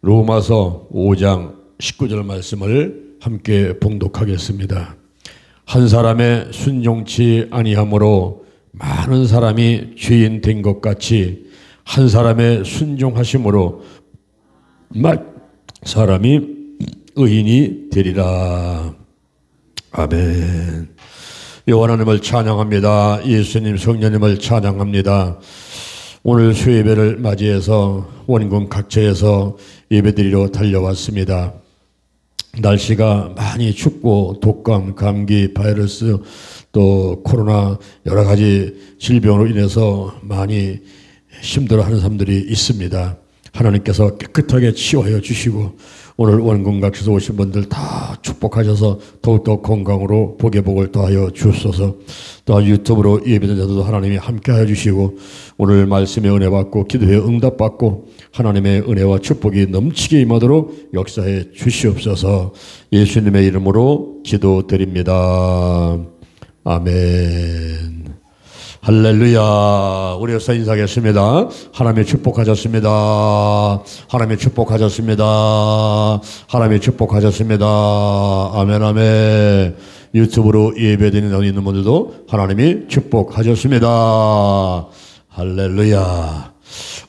로마서 5장 19절 말씀을 함께 봉독하겠습니다. 한 사람의 순종치 아니함으로 많은 사람이 죄인 된 것 같이 한 사람의 순종하심으로 사람이 의인이 되리라. 아멘. 여호와 하나님을 찬양합니다. 예수님 성령님을 찬양합니다. 오늘 수요예배를 맞이해서 원군 각처에서 예배드리러 달려왔습니다. 날씨가 많이 춥고 독감, 감기, 바이러스 또 코로나 여러 가지 질병으로 인해서 많이 힘들어하는 사람들이 있습니다. 하나님께서 깨끗하게 치유하여 주시고 오늘 원군각에서 오신 분들 다 축복하셔서 더욱더 건강으로 복의 복을 더하여 주옵소서. 또 유튜브로 예배드리는 자들도 하나님이 함께하여 주시고 오늘 말씀의 은혜 받고 기도에 응답 받고 하나님의 은혜와 축복이 넘치게 임하도록 역사해 주시옵소서. 예수님의 이름으로 기도드립니다. 아멘. 할렐루야. 우리 역사 인사하겠습니다. 하나님의 축복하셨습니다. 하나님의 축복하셨습니다. 하나님의 축복하셨습니다. 아멘 아멘. 유튜브로 예배드리는 있는 분들도 하나님이 축복하셨습니다. 할렐루야.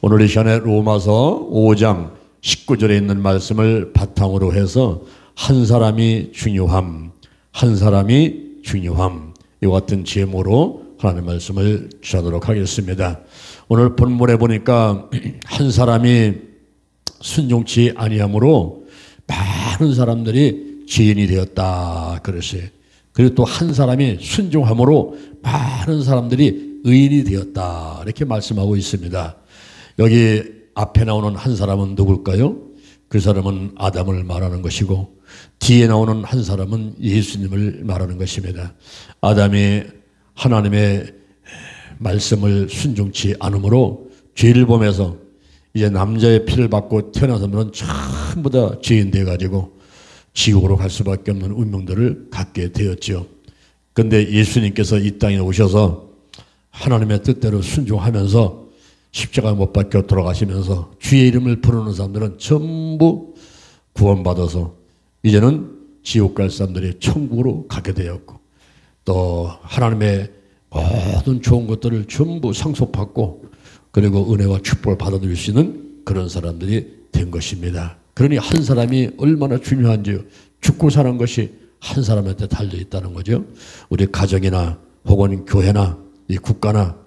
오늘 이 시간에 로마서 5장 19절에 있는 말씀을 바탕으로 해서 한 사람이 중요함, 한 사람이 중요함, 이와 같은 제목으로 하나님의 말씀을 전하도록 하겠습니다. 오늘 본문에 보니까 한 사람이 순종치 아니함으로 많은 사람들이 죄인이 되었다 그랬어요. 그리고 또 한 사람이 순종함으로 많은 사람들이 의인이 되었다 이렇게 말씀하고 있습니다. 여기 앞에 나오는 한 사람은 누굴까요? 그 사람은 아담을 말하는 것이고 뒤에 나오는 한 사람은 예수님을 말하는 것입니다. 아담이 하나님의 말씀을 순종치 않으므로 죄를 범해서 이제 남자의 피를 받고 태어나서는 전부 다 죄인 되어가지고 지옥으로 갈 수밖에 없는 운명들을 갖게 되었죠. 그런데 예수님께서 이 땅에 오셔서 하나님의 뜻대로 순종하면서 십자가 못 박혀 돌아가시면서 주의 이름을 부르는 사람들은 전부 구원받아서 이제는 지옥 갈 사람들이 천국으로 가게 되었고 또 하나님의 모든 좋은 것들을 전부 상속받고 그리고 은혜와 축복을 받아들일 수 있는 그런 사람들이 된 것입니다. 그러니 한 사람이 얼마나 중요한지요. 죽고 사는 것이 한 사람한테 달려있다는 거죠. 우리 가정이나 혹은 교회나 이 국가나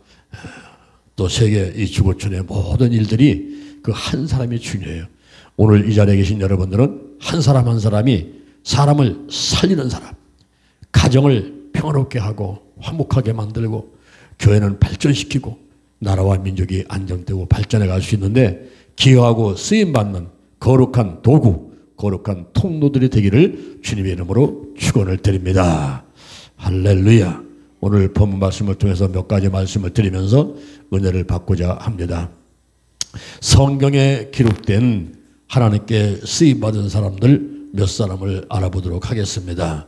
또 세계 이 지구촌의 모든 일들이 그 한 사람이 중요해요. 오늘 이 자리에 계신 여러분들은 한 사람 한 사람이 사람을 살리는 사람, 가정을 평화롭게 하고 화목하게 만들고 교회는 발전시키고 나라와 민족이 안정되고 발전해 갈 수 있는데 기여하고 쓰임받는 거룩한 도구, 거룩한 통로들이 되기를 주님의 이름으로 축원을 드립니다. 할렐루야. 오늘 본문 말씀을 통해서 몇 가지 말씀을 드리면서 은혜를 받고자 합니다. 성경에 기록된 하나님께 쓰임받은 사람들 몇 사람을 알아보도록 하겠습니다.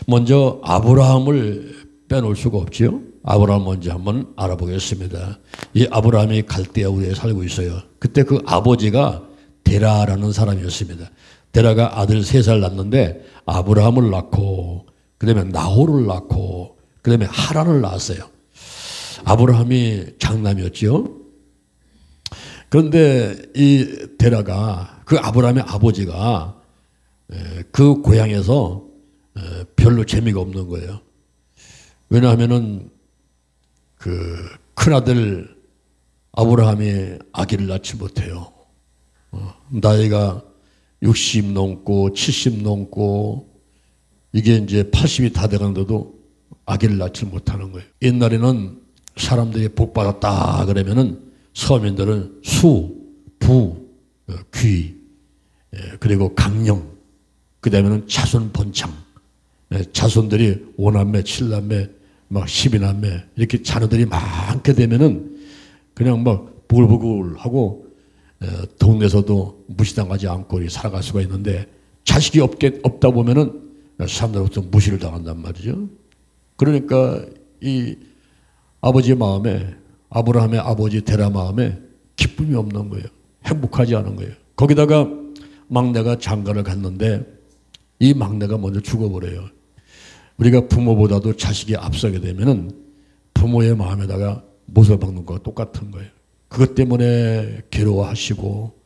먼저 아브라함을 빼놓을 수가 없지요. 아브라함 먼저 한번 알아보겠습니다. 이 아브라함이 갈대아 우리에 살고 있어요. 그때 그 아버지가 데라라는 사람이었습니다. 데라가 아들 3살 낳는데 아브라함을 낳고 그 다음에 나홀을 낳고 그 다음에 하란을 낳았어요. 아브라함이 장남이었죠. 그런데 이 데라가 그 아브라함의 아버지가 그 고향에서 별로 재미가 없는 거예요. 왜냐하면은 그 큰아들 아브라함이 아기를 낳지 못해요. 나이가 60 넘고 70 넘고 이게 이제 80이 다 돼가는데도 아기를 낳지 못하는 거예요. 옛날에는 사람들이 복 받았다 그러면은 서민들은 수, 부, 귀, 그리고 강령, 그 다음에는 자손 번창, 자손들이 5남매, 7남매, 막 12남매 이렇게 자녀들이 많게 되면은 그냥 막 부글부글하고 동네에서도 무시당하지 않고 살아갈 수가 있는데 자식이 없다 보면은 사람들로부터 무시를 당한단 말이죠. 그러니까 이 아버지 마음에 아브라함의 아버지 데라 마음에 기쁨이 없는 거예요. 행복하지 않은 거예요. 거기다가 막내가 장가를 갔는데 이 막내가 먼저 죽어버려요. 우리가 부모보다도 자식이 앞서게 되면은 부모의 마음에다가 못을 박는 거와 똑같은 거예요. 그것 때문에 괴로워하시고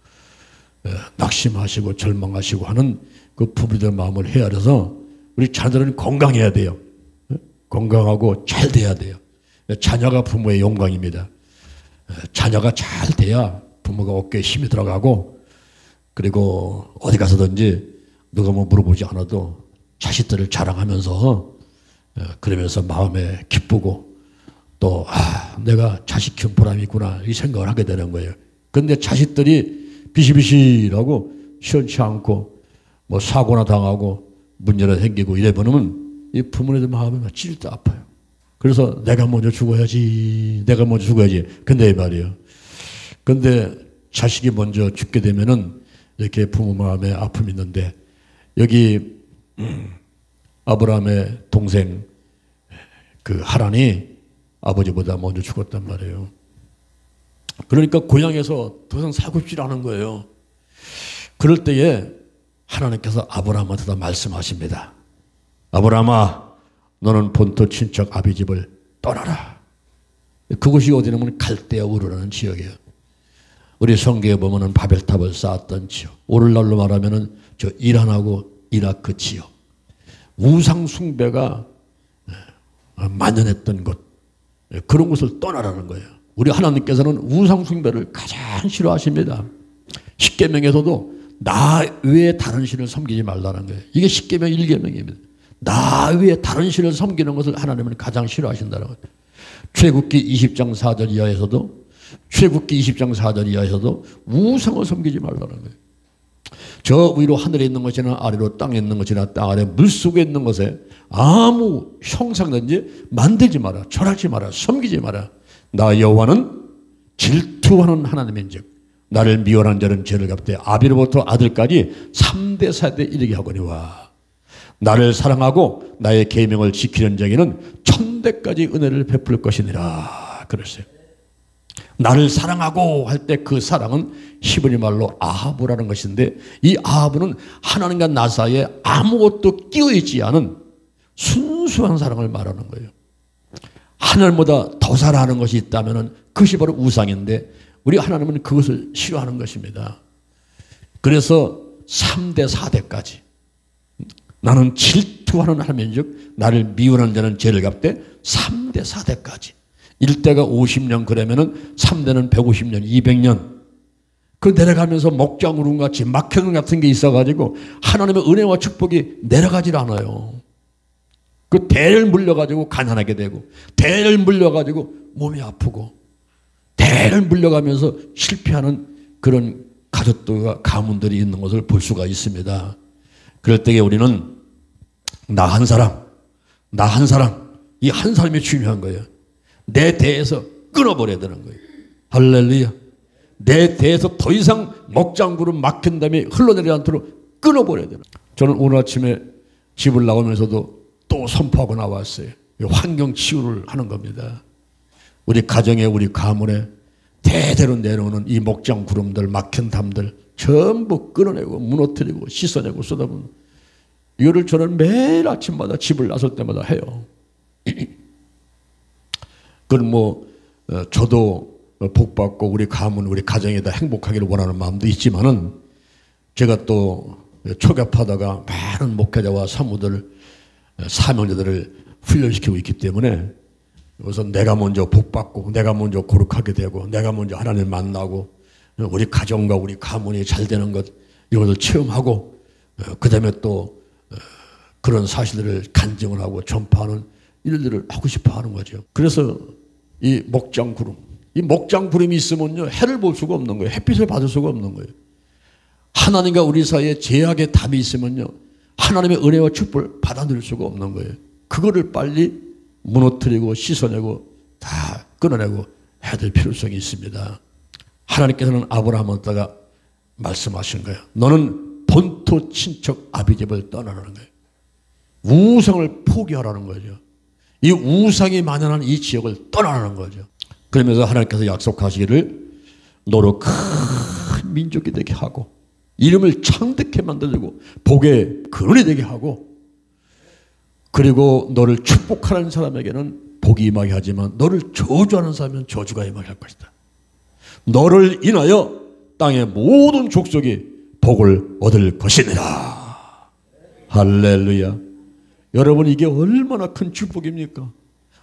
낙심하시고 절망하시고 하는 그 부모들 마음을 헤아려서 우리 자녀들은 건강해야 돼요. 건강하고 잘 돼야 돼요. 자녀가 부모의 영광입니다. 자녀가 잘 돼야 부모가 어깨에 힘이 들어가고 그리고 어디 가서든지 누가 뭐 물어보지 않아도 자식들을 자랑하면서 그러면서 마음에 기쁘고 또 내가 자식 키운 보람이 있구나 이 생각을 하게 되는 거예요. 그런데 자식들이 비실비실하고 시원치 않고 뭐 사고나 당하고 문제나 생기고 이래 보면 이 부모님들 마음이 막 찔 때 아파요. 그래서 내가 먼저 죽어야지 내가 먼저 죽어야지 근데 이 말이에요. 근데 자식이 먼저 죽게 되면은 이렇게 부모 마음에 아픔이 있는데 여기 아브라함의 동생 그 하란이 아버지보다 먼저 죽었단 말이에요. 그러니까 고향에서 더 이상 살고 싶지 않은 거예요. 그럴 때에 하나님께서 아브라함한테 말씀하십니다. 아브라함아 너는 본토 친척 아비 집을 떠나라. 그곳이 어디냐면 갈대아 우르라는 지역이에요. 우리 성경에 보면은 바벨탑을 쌓았던 지역. 오늘날로 말하면은 저 이란하고 이라크 지역. 우상 숭배가 만연했던 곳. 그런 곳을 떠나라는 거예요. 우리 하나님께서는 우상 숭배를 가장 싫어하십니다. 십계명에서도 나 외에 다른 신을 섬기지 말라는 거예요. 이게 십계명 1계명입니다. 나 외에 다른 신을 섬기는 것을 하나님은 가장 싫어하신다는 거예요. 출애굽기 20장 4절 이하에서도 출애굽기 20장 4절 이하에서도 우상을 섬기지 말라는 거예요. 저 위로 하늘에 있는 것이나 아래로 땅에 있는 것이나 땅 아래 물속에 있는 것에 아무 형상든지 만들지 마라. 절하지 마라. 섬기지 마라. 나 여호와는 질투하는 하나님인즉 나를 미워하는 자는 죄를 갚되 아비로부터 아들까지 3대 4대 이르게 하거니와 나를 사랑하고 나의 계명을 지키는 자에게는 천대까지 은혜를 베풀 것이니라 그랬어요. 나를 사랑하고 할 때 그 사랑은 히브리 말로 아하브라는 것인데 이 아하브는 하나님과 나 사이에 아무것도 끼어있지 않은 순수한 사랑을 말하는 거예요. 하늘보다 더 사랑하는 것이 있다면 그것이 바로 우상인데 우리 하나님은 그것을 싫어하는 것입니다. 그래서 3대 4대까지 나는 질투하는 하나님인즉 나를 미워하는 자는 죄를 갚되 3대 4대까지 1대가 50년 그러면은 3대는 150년 200년 그 내려가면서 먹장구름 같이 막혀는 같은 게 있어가지고 하나님의 은혜와 축복이 내려가질 않아요. 그 대를 물려가지고 가난하게 되고 대를 물려가지고 몸이 아프고 대를 물려가면서 실패하는 그런 가족들과 가문들이 있는 것을 볼 수가 있습니다. 그럴 때에 우리는 나 한 사람 이 한 사람이 중요한 거예요. 내 대에서 끊어버려야 되는 거예요. 할렐루야. 내 대에서 더 이상 먹장구름 막힌 다음에 흘러내리지 않도록 끊어버려야 되는 거예요. 저는 오늘 아침에 집을 나오면서도 또 선포하고 나왔어요. 환경 치유를 하는 겁니다. 우리 가정에 우리 가문에 대대로 내려오는 이 먹장구름들 막힌 담들 전부 끊어내고 무너뜨리고 씻어내고 쏟아붓는 이거를 저는 매일 아침마다 집을 나설 때마다 해요. 그건 저도 복받고 우리 가문, 우리 가정에 다 행복하기를 원하는 마음도 있지만은 제가 또 초갑하다가 많은 목회자와 사모들, 사명자들을 훈련시키고 있기 때문에 우선 내가 먼저 복받고 내가 먼저 거룩하게 되고 내가 먼저 하나님을 만나고 우리 가정과 우리 가문이 잘 되는 것 이것을 체험하고 그 다음에 또 그런 사실들을 간증을 하고 전파하는 일들을 하고 싶어 하는 거죠. 그래서 이 먹장구름이 있으면요 해를 볼 수가 없는 거예요. 햇빛을 받을 수가 없는 거예요. 하나님과 우리 사이에 제약의 담이 있으면요 하나님의 은혜와 축복을 받아들일 수가 없는 거예요. 그거를 빨리 무너뜨리고 씻어내고 다 끊어내고 해야 될 필요성이 있습니다. 하나님께서는 아브라함한테가 말씀하신 거예요. 너는 본토 친척 아비집을 떠나라는 거예요. 우상을 포기하라는 거죠. 이 우상이 만연한 이 지역을 떠나라는 거죠. 그러면서 하나님께서 약속하시기를 너로 큰 민족이 되게 하고 이름을 창득해 만들고 복의 근원이 되게 하고, 그리고 너를 축복하는 사람에게는 복이 임하게 하지만 너를 저주하는 사람은 저주가 임하게 할 것이다. 너를 인하여 땅의 모든 족속이 복을 얻을 것이니라. 할렐루야. 여러분, 이게 얼마나 큰 축복입니까?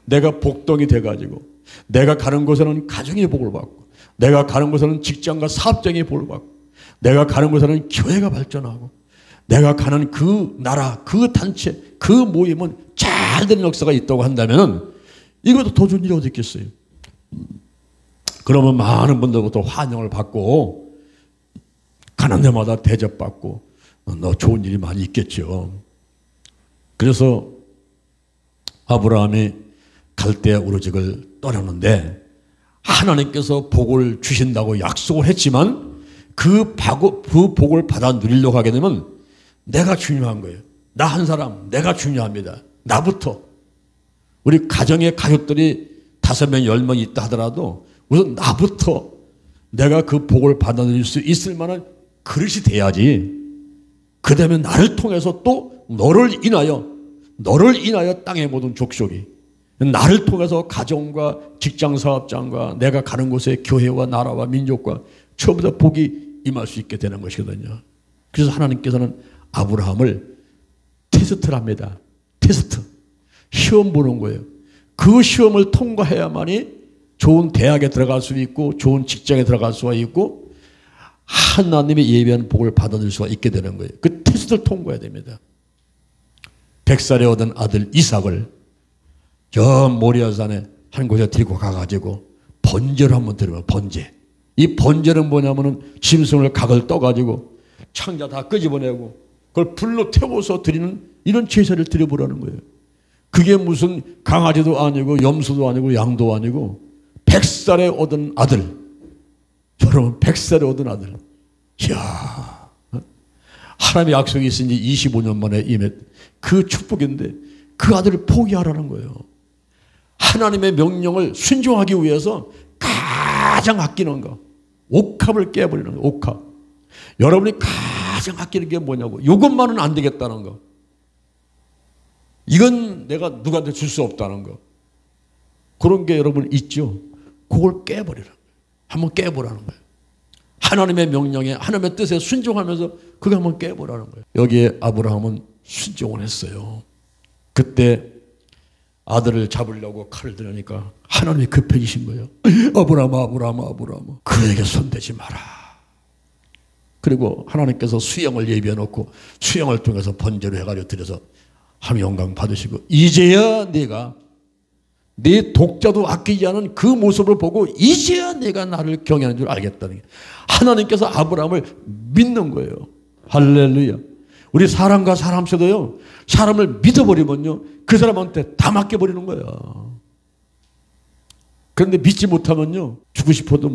내가 복덩이 돼가지고 내가 가는 곳에는 가정의 복을 받고, 내가 가는 곳에는 직장과 사업장의 복을 받고, 내가 가는 곳에는 교회가 발전하고, 내가 가는 그 나라, 그 단체, 그 모임은 잘 되는 역사가 있다고 한다면 이것도 더 좋은 일이 어디 있겠어요? 그러면 많은 분들부터 환영을 받고 가는 데마다 대접받고 너 좋은 일이 많이 있겠죠. 그래서 아브라함이 갈대아 우르직을 떠나는데 하나님께서 복을 주신다고 약속을 했지만 그 복을 받아 누리려고 하게 되면 내가 중요한 거예요. 나 한 사람, 내가 중요합니다. 나부터. 우리 가정의 가족들이 5명, 10명 있다 하더라도 우선 나부터 내가 그 복을 받아 누릴 수 있을 만한 그릇이 돼야지. 그 다음에 나를 통해서 또 너를 인하여 땅의 모든 족속이, 나를 통해서 가정과 직장 사업장과 내가 가는 곳에 교회와 나라와 민족과 전부 다 복이 임할 수 있게 되는 것이거든요. 그래서 하나님께서는 아브라함을 테스트를 합니다. 테스트. 시험 보는 거예요. 그 시험을 통과해야만이 좋은 대학에 들어갈 수 있고 좋은 직장에 들어갈 수가 있고 하나님의 예비한 복을 받아들일 수가 있게 되는 거예요. 그 테스트를 통과해야 됩니다. 100살에 얻은 아들 이삭을 저 모리아산에 한 곳에 데리고 가가지고 번제를 한번 드려요. 번제. 이 번제는 뭐냐면은 짐승을 각을 떠가지고 창자 다 끄집어내고 그걸 불로 태워서 드리는 이런 제사를 드려보라는 거예요. 그게 무슨 강아지도 아니고 염소도 아니고 양도 아니고 100살에 얻은 아들. 여러분 100살에 얻은 아들. 이야, 하나님의 약속이 있으니 25년 만에 임했 그 축복인데 그 아들을 포기하라는 거예요. 하나님의 명령을 순종하기 위해서 가장 아끼는 거, 옥합을 깨버리는 거. 옥합. 여러분이 가장 아끼는 게 뭐냐고. 이것만은 안 되겠다는 거. 이건 내가 누구한테 줄 수 없다는 거. 그런 게 여러분 있죠. 그걸 깨버리라는 거예요. 한번 깨보라는 거예요. 하나님의 명령에, 하나님의 뜻에 순종하면서 그거 한번 깨보라는 거예요. 여기에 아브라함은 순종을 했어요. 그때 아들을 잡으려고 칼을 들으니까 하나님이 급해지신 거예요. 아브라함아, 아브라함아, 아브라함아, 그에게 손대지 마라. 그리고 하나님께서 수영을 예비해 놓고 수영을 통해서 번제로 해가지고 드려서 하나님 영광 받으시고, 이제야 내가 네 독자도 아끼지 않은 그 모습을 보고 이제야 내가 나를 경외하는 줄 알겠다는 게, 하나님께서 아브라함을 믿는 거예요. 할렐루야. 우리 사람과 사람 사이도요, 사람을 믿어버리면요 그 사람한테 다 맡겨버리는 거예요. 그런데 믿지 못하면요 주고 싶어도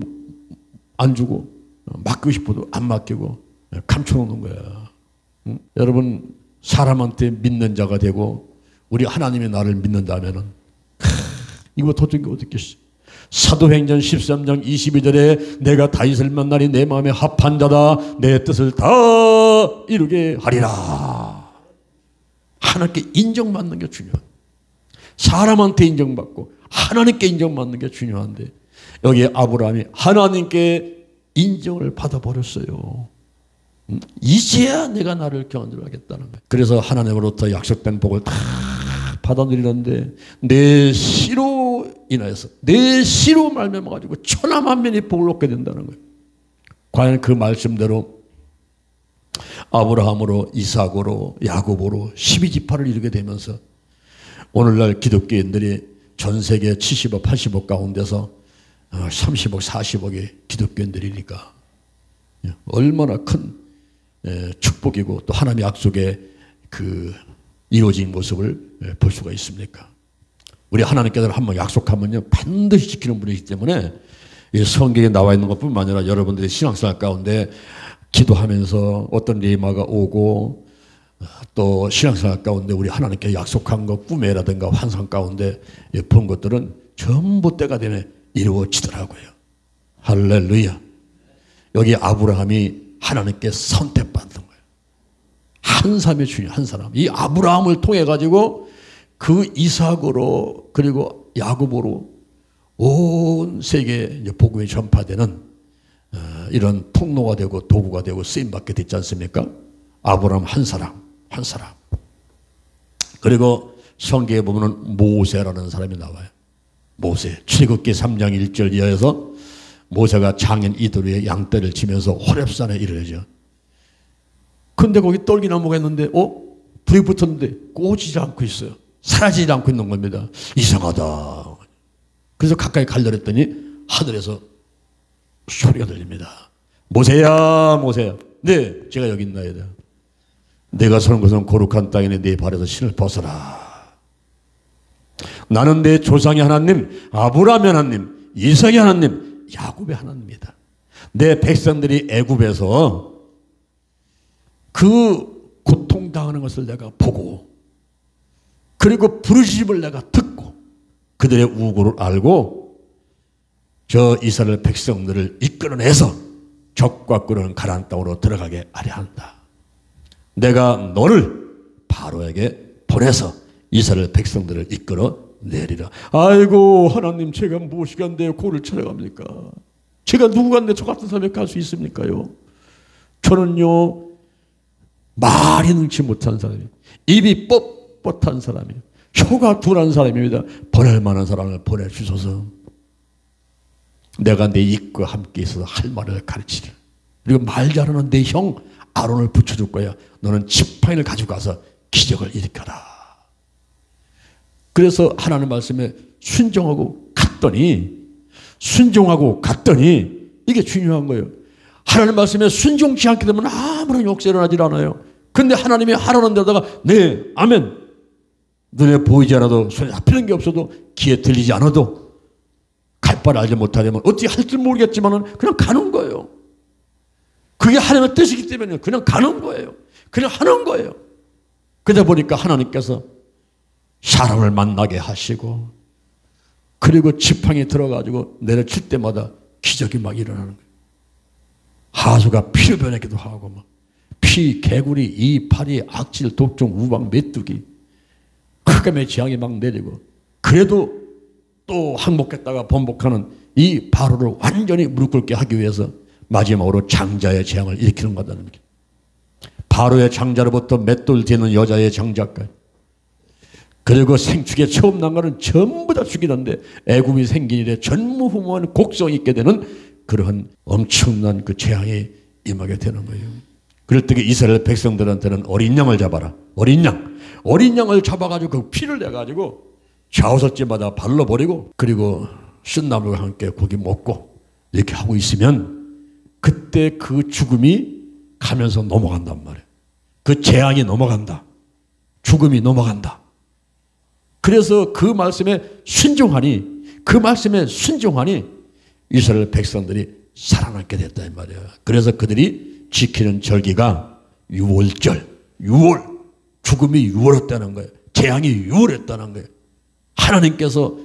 안 주고 맡기고 싶어도 안 맡기고 감춰놓는 거야. 응? 여러분 사람한테 믿는 자가 되고 우리 하나님이 나를 믿는다면은 이거 더 좋은 게 어디 있겠어. 사도행전 13장 22절에 내가 다윗을 만나니 내 마음에 합한 자다, 내 뜻을 다 이루게 하리라. 하나님께 인정받는 게 중요해. 사람한테 인정받고 하나님께 인정받는 게 중요한데 여기에 아브라함이 하나님께 인정을 받아버렸어요. 이제야 내가 나를 경외하는 줄 알겠다는 거예요. 그래서 하나님으로부터 약속된 복을 다 받아들이는데 내 씨로 인하여서, 내 씨로 말미암아가지고 천하만민이 복을 얻게 된다는 거예요. 과연 그 말씀대로 아브라함으로, 이삭으로, 야곱으로 12지파를 이루게 되면서 오늘날 기독교인들이 전 세계 70억, 80억 가운데서 30억, 40억의 기독교인들이니까 얼마나 큰 축복이고 또 하나님의 약속의 그 이루어진 모습을 볼 수가 있습니까? 우리 하나님께서 한번 약속하면요 반드시 지키는 분이기 때문에 이 성경에 나와 있는 것뿐만 아니라 여러분들의 신앙생활 가운데 기도하면서 어떤 레마가 오고 또 신앙생활 가운데 우리 하나님께 약속한 것 꿈에라든가 환상 가운데 본 것들은 전부 때가 되면 이루어지더라고요. 할렐루야. 여기 아브라함이 하나님께 선택받는 거예요. 한 사람의 주님, 한 사람. 이 아브라함을 통해 가지고 그 이삭으로 그리고 야곱으로 온 세계에 복음이 전파되는 이런 통로가 되고 도구가 되고 쓰임받게 됐지 않습니까? 아브라함 한 사람, 한 사람. 그리고 성경에 보면 모세라는 사람이 나와요. 모세. 출애굽기 3장 1절 이하에서 모세가 장인 이도리의 양떼를 치면서 호렙산에 이르러져. 근데 거기 떨기나무가 있는데 불이 붙었는데 꺼지지 않고 있어요. 사라지지 않고 있는 겁니다. 이상하다. 그래서 가까이 가려랬더니 하늘에서 소리가 들립니다. 모세야, 모세야. 네, 제가 여기 있나이다. 내가 서는 것은 거룩한 땅이니 네 발에서 신을 벗어라. 나는 내 조상의 하나님, 아브라함의 하나님, 이삭의 하나님, 야곱의 하나님이다. 내 백성들이 애굽에서 그 고통당하는 것을 내가 보고 그리고 부르짖음을 내가 듣고 그들의 우고를 알고 저 이스라엘 백성들을 이끌어내서 적과 꿀은 가나안 땅으로 들어가게 하려 한다. 내가 너를 바로에게 보내서 이스라엘 백성들을 이끌어내리라. 아이고 하나님, 제가 무엇이간데 고를 찾아갑니까? 제가 누구간데 저 같은 사람이 갈 수 있습니까요? 저는요 말이 능치 못한 사람이에요. 입이 뻣뻣한 사람이에요. 혀가 둔한 사람입니다. 보낼 만한 사람을 보내주소서. 내가 내 입과 함께 있어서 할 말을 가르치리. 그리고 말 잘하는 내 형 아론을 붙여줄 거야. 너는 지팡이를 가지고 가서 기적을 일으켜라. 그래서 하나님 말씀에 순종하고 갔더니 이게 중요한 거예요. 하나님 말씀에 순종치 않게 되면 아무런 역사 일어나질 않아요. 근데 하나님이 하라는 데다가 네, 아멘. 눈에 보이지 않아도 손에 잡히는 게 없어도 귀에 들리지 않아도 갈 바를 알지 못하려면 어떻게 할 줄 모르겠지만 그냥 가는 거예요. 그게 하나님의 뜻이기 때문에 그냥 가는 거예요. 그냥 하는 거예요. 그러다 보니까 하나님께서 사람을 만나게 하시고 그리고 지팡이 들어가지고 내려칠 때마다 기적이 막 일어나는 거예요. 하수가 피로 변하기도 하고 막 피, 개구리, 이, 파리, 악질, 독종, 우방, 메뚜기 흑암의 재앙이 막 내리고 그래도 또 항복했다가 번복하는 이 바로를 완전히 무릎 꿇게 하기 위해서 마지막으로 장자의 재앙을 일으키는 거다는 거예요. 바로의 장자로부터 맷돌 되는 여자의 장자까지 그리고 생축에 처음 난 거는 전부 다 죽이는데 애굽이 생긴 이래 전무후무한 곡성이 있게 되는 그러한 엄청난 그 재앙이 임하게 되는 거예요. 그럴 때 이스라엘 백성들한테는 어린 양을 잡아라. 어린 양을 잡아가지고 그 피를 내가지고 좌우석지마다 발라버리고 그리고 쓴나물과 함께 고기 먹고 이렇게 하고 있으면 그때 그 죽음이 가면서 넘어간단 말이에요. 그 재앙이 넘어간다. 죽음이 넘어간다. 그래서 그 말씀에 순종하니 이스라엘 백성들이 살아남게 됐다 이 말이에요. 그래서 그들이 지키는 절기가 유월절, 죽음이 유월했다는 거예요. 재앙이 유월했다는 거예요. 하나님께서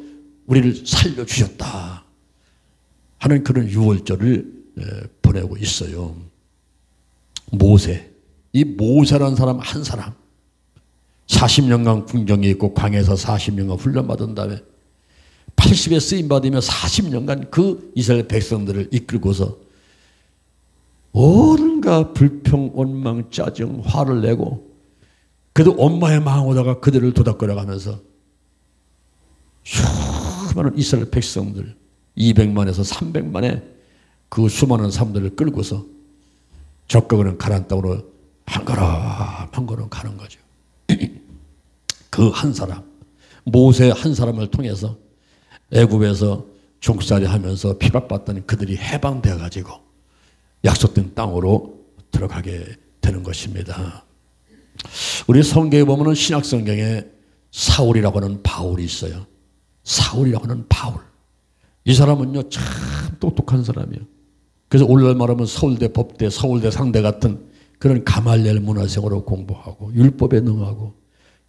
우리를 살려주셨다 하는 그런 유월절을 보내고 있어요. 이 모세라는 사람 한 사람 40년간 궁정에 있고 광야에서 40년간 훈련받은 다음에 80에 쓰임받으며 40년간 그 이스라엘 백성들을 이끌고서 온갖 불평, 원망, 짜증, 화를 내고 그래도 엄마의 마음으로다가 그들을 도닥거려가면서 수많은 이스라엘 백성들 200만에서 300만의 그 수많은 사람들을 끌고서 적극은 가나안 땅으로 한 걸음 가는 거죠. 그 한 사람, 모세 한 사람을 통해서 애굽에서 종살이 하면서 피박받던 그들이 해방되어 가지고 약속된 땅으로 들어가게 되는 것입니다. 우리 성경에 보면 신약 성경에 사울이라고 하는 바울이 있어요. 사울이라고 하는 바울. 이 사람은요 참 똑똑한 사람이에요. 그래서 오늘날 말하면 서울대 법대, 서울대 상대 같은 그런 가말리엘 문화생으로 공부하고 율법에 능하고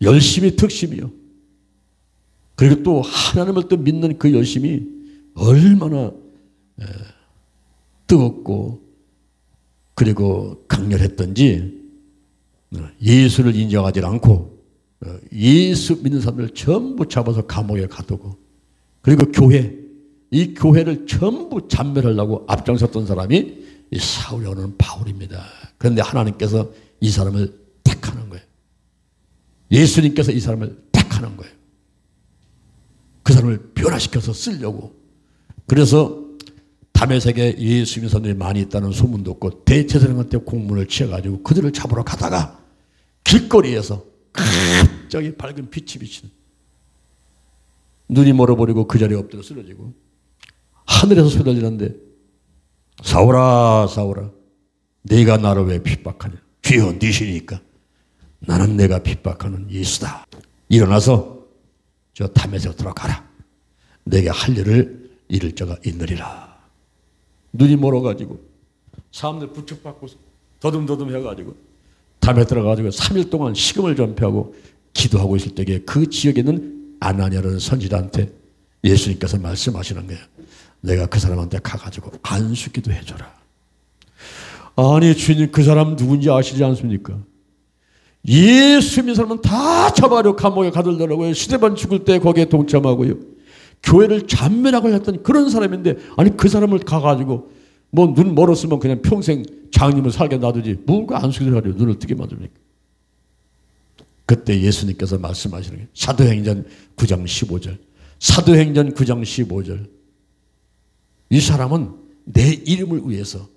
열심히 특심이요. 그리고 또 하나님을 또 믿는 그 열심이 얼마나 뜨겁고 그리고 강렬했던지 예수를 인정하지 않고 예수 믿는 사람들 전부 잡아서 감옥에 가두고, 그리고 이 교회를 전부 잔멸하려고 앞장섰던 사람이 이 사울이라는 바울입니다. 그런데 하나님께서 이 사람을 택하는 거예요. 예수님께서 이 사람을 택하는 거예요. 그 사람을 변화시켜서 쓰려고. 그래서 다메섹에 예수 믿는 사람들이 많이 있다는 소문도 없고 대제사장한테 공문을 취해가지고 그들을 잡으러 가다가 길거리에서 갑자기 밝은 빛이 비치는, 눈이 멀어버리고 그 자리에 엎드려 쓰러지고 하늘에서 소리 들리는데, 사울아 사울아 네가 나를 왜 핍박하냐. 주여 니시니까. 나는 내가 핍박하는 예수다. 일어나서 저 다메섹으로 들어가라. 내게 할 일을 이룰 자가 있느리라. 눈이 멀어가지고 사람들 부축받고 더듬더듬 해가지고 담에 들어가가지고 3일 동안 식음을 전폐하고 기도하고 있을 때에 그 지역에 있는 아나니아라는 선지자한테 예수님께서 말씀하시는 거예요. 내가 그 사람한테 가가지고 안수기도 해줘라. 아니 주님, 그 사람 누군지 아시지 않습니까? 예수 믿는 사람은 다 잡아려 감옥에 가두려고요. 스데반 죽을 때 거기에 동참하고요. 교회를 잔멸하고 했던 그런 사람인데, 아니 그 사람을 가가지고 뭐 눈 멀었으면 그냥 평생 장님을 살게 놔두지 뭐가 안수기를 하려 눈을 뜨게 만듭니까? 그때 예수님께서 말씀하시는 게 사도행전 9장 15절. 사도행전 9장 15절. 이 사람은 내 이름을 위해서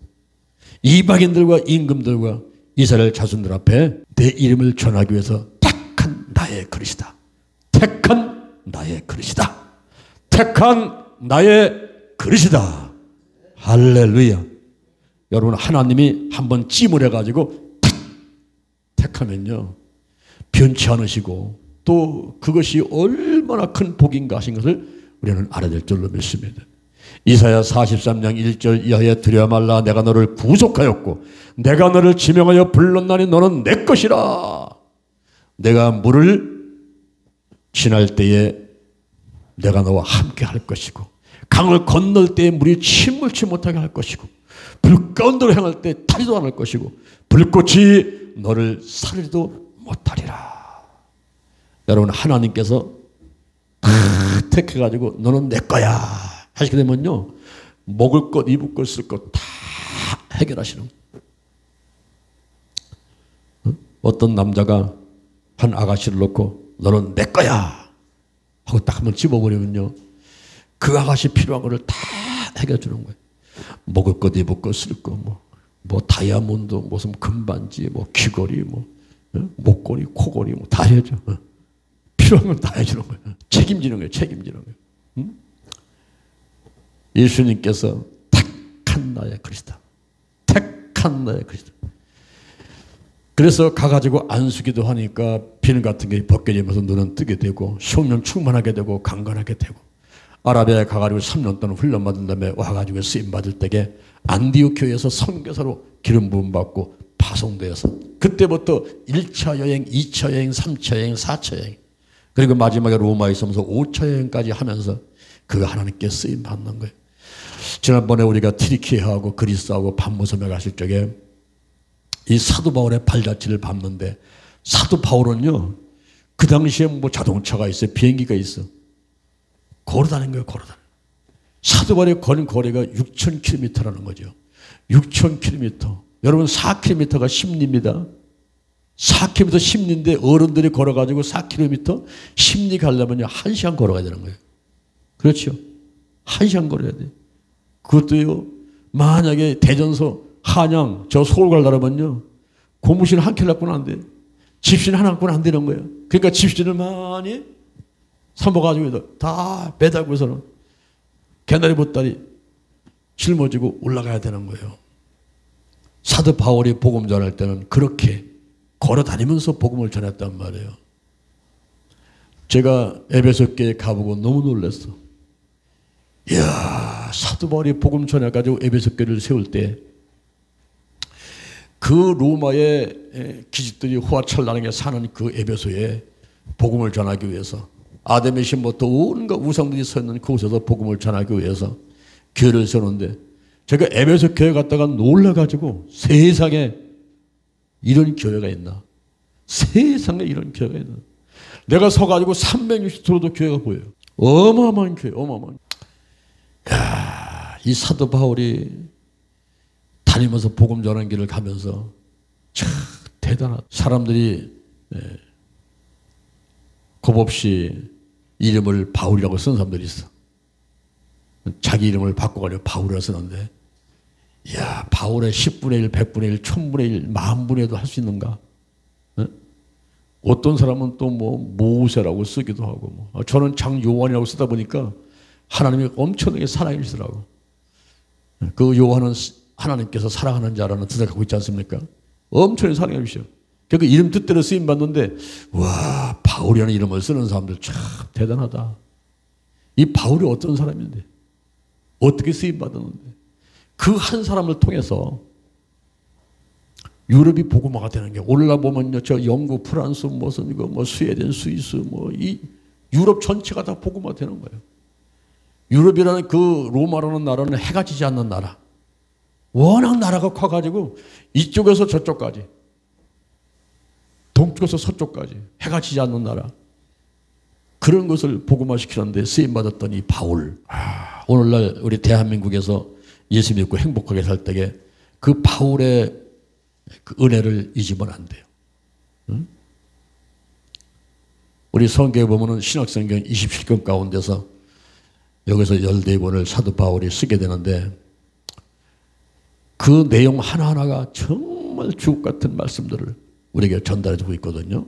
이방인들과 임금들과 이스라엘 자손들 앞에 내 이름을 전하기 위해서 택한 나의 그릇이다. 택한 나의 그릇이다. 택한 나의 그릇이다. 할렐루야. 여러분, 하나님이 한번 찜을 해가지고 택하면요 변치 않으시고 또 그것이 얼마나 큰 복인가 하신 것을 우리는 알아야 될 줄로 믿습니다. 이사야 43장 1절 이하에 두려워 말라. 내가 너를 구속하였고 내가 너를 지명하여 불렀나니 너는 내 것이라. 내가 물을 지날 때에 내가 너와 함께 할 것이고 강을 건널 때에 물이 침몰치 못하게 할 것이고 불 가운데로 향할 때 타지도 않을 것이고 불꽃이 너를 사르지도 못하리라. 여러분, 하나님께서 다 택해가지고 너는 내 거야 하시게 되면요 먹을 것, 입을 것, 쓸 것 다 해결하시는 거예요. 어떤 남자가 한 아가씨를 놓고 너는 내 거야 하고 딱 한번 집어버리면요 그 아가씨 필요한 거를 다 해결해 주는 거예요. 먹을 것, 입을 것, 쓸 것, 뭐 다이아몬드, 무슨 금반지, 뭐 귀걸이, 목걸이, 코걸이, 다 해줘. 필요한 건 다 해주는 거예요. 책임지는 거예요. 책임지는 거예요. 응? 예수님께서 택한 나의 그리스도, 택한 나의 그리스도. 그래서 가가지고 안수기도 하니까 비늘 같은 게 벗겨지면서 눈은 뜨게 되고 성령 충만하게 되고 강건하게 되고, 아라비아에 가가지고 3년 동안 훈련받은 다음에 와가지고 쓰임받을 때에 안디옥 교회에서 선교사로 기름 부음 받고 파송되어서 그때부터 1차 여행, 2차 여행, 3차 여행, 4차 여행, 그리고 마지막에 로마에 있으면서 5차 여행까지 하면서 그 하나님께 쓰임 받는 거예요. 지난번에 우리가 튀르키예하고 그리스하고 반모섬에 갔을 적에 이 사도 바울의 발자취를 밟는데, 사도 바울은요 그 당시에 뭐 자동차가 있어요, 비행기가 있어, 걸어다니는 거예요. 걸어다니는. 사도 바울이 걸은 거리가 6,000km라는 거죠. 6,000km. 여러분 4km가 10리입니다. 4km 10리인데 어른들이 걸어가지고 4km 10리 가려면 1시간 걸어가야 되는 거예요. 그렇죠? 1시간 걸어야 돼요. 그것도요 만약에 대전서 한양 저 서울 가려면요 고무신 한 켤레 갖고는 안 돼요. 집신 하나 갖고는 안 되는 거예요. 그러니까 집신을 많이 삼아가지고 다 매달고서는 개나리 보따리 짊어지고 올라가야 되는 거예요. 사도 바울이 복음 전할 때는 그렇게 걸어 다니면서 복음을 전했단 말이에요. 제가 에베소 교회에 가보고 너무 놀랐어. 이야, 사도 바울이 복음 전해가지고 에베소 교회를 세울 때 그 로마의 기집들이 호화철나게 사는 그 에베소에 복음을 전하기 위해서 아담의 신부터 온갖 우상들이 서 있는 그곳에서 복음을 전하기 위해서 교회를 세우는데 제가 에베소 교회 갔다가 놀라가지고 세상에 이런 교회가 있나? 세상에 이런 교회가 있나? 내가 서가지고 360도로도 교회가 보여요. 어마어마한 교회, 어마어마한. 야, 이 사도 바울이 다니면서 복음 전하는 길을 가면서 참 대단하다. 사람들이 겁없이 이름을 바울이라고 쓴 사람들이 있어. 자기 이름을 바꿔가지고 바울이라고 쓰는데, 야, 바울의 10분의 1, 100분의 1, 1000분의 1, 10,000분의 1도 할 수 있는가? 어떤 사람은 또 뭐 모세라고 쓰기도 하고, 저는 장요한이라고 쓰다 보니까 하나님이 엄청나게 사랑해주시더라고. 그 요한은 하나님께서 사랑하는 자라는 뜻을 갖고 있지 않습니까? 엄청나게 사랑해주셔. 그 이름 뜻대로 쓰임 받는데, 와, 바울이라는 이름을 쓰는 사람들 참 대단하다. 이 바울이 어떤 사람인데, 어떻게 쓰임 받았는데, 그 한 사람을 통해서 유럽이 복음화가 되는 게, 올라보면요, 저 영국, 프랑스, 무슨 이거 뭐 스웨덴, 스위스, 뭐 이 유럽 전체가 다 복음화 되는 거예요. 유럽이라는 그 로마라는 나라는 해가 지지 않는 나라. 워낙 나라가 커가지고 이쪽에서 저쪽까지, 동쪽에서 서쪽까지 해가 지지 않는 나라. 그런 것을 복음화시키는데 쓰임받았던 이 바울. 오늘날 우리 대한민국에서 예수 믿고 행복하게 살 때에 그 바울의 그 은혜를 잊으면 안 돼요. 응? 우리 성경에 보면은 신약성경 27권 가운데서 여기서 14권을 사도 바울이 쓰게 되는데, 그 내용 하나하나가 정말 주옥 같은 말씀들을 우리에게 전달해 주고 있거든요.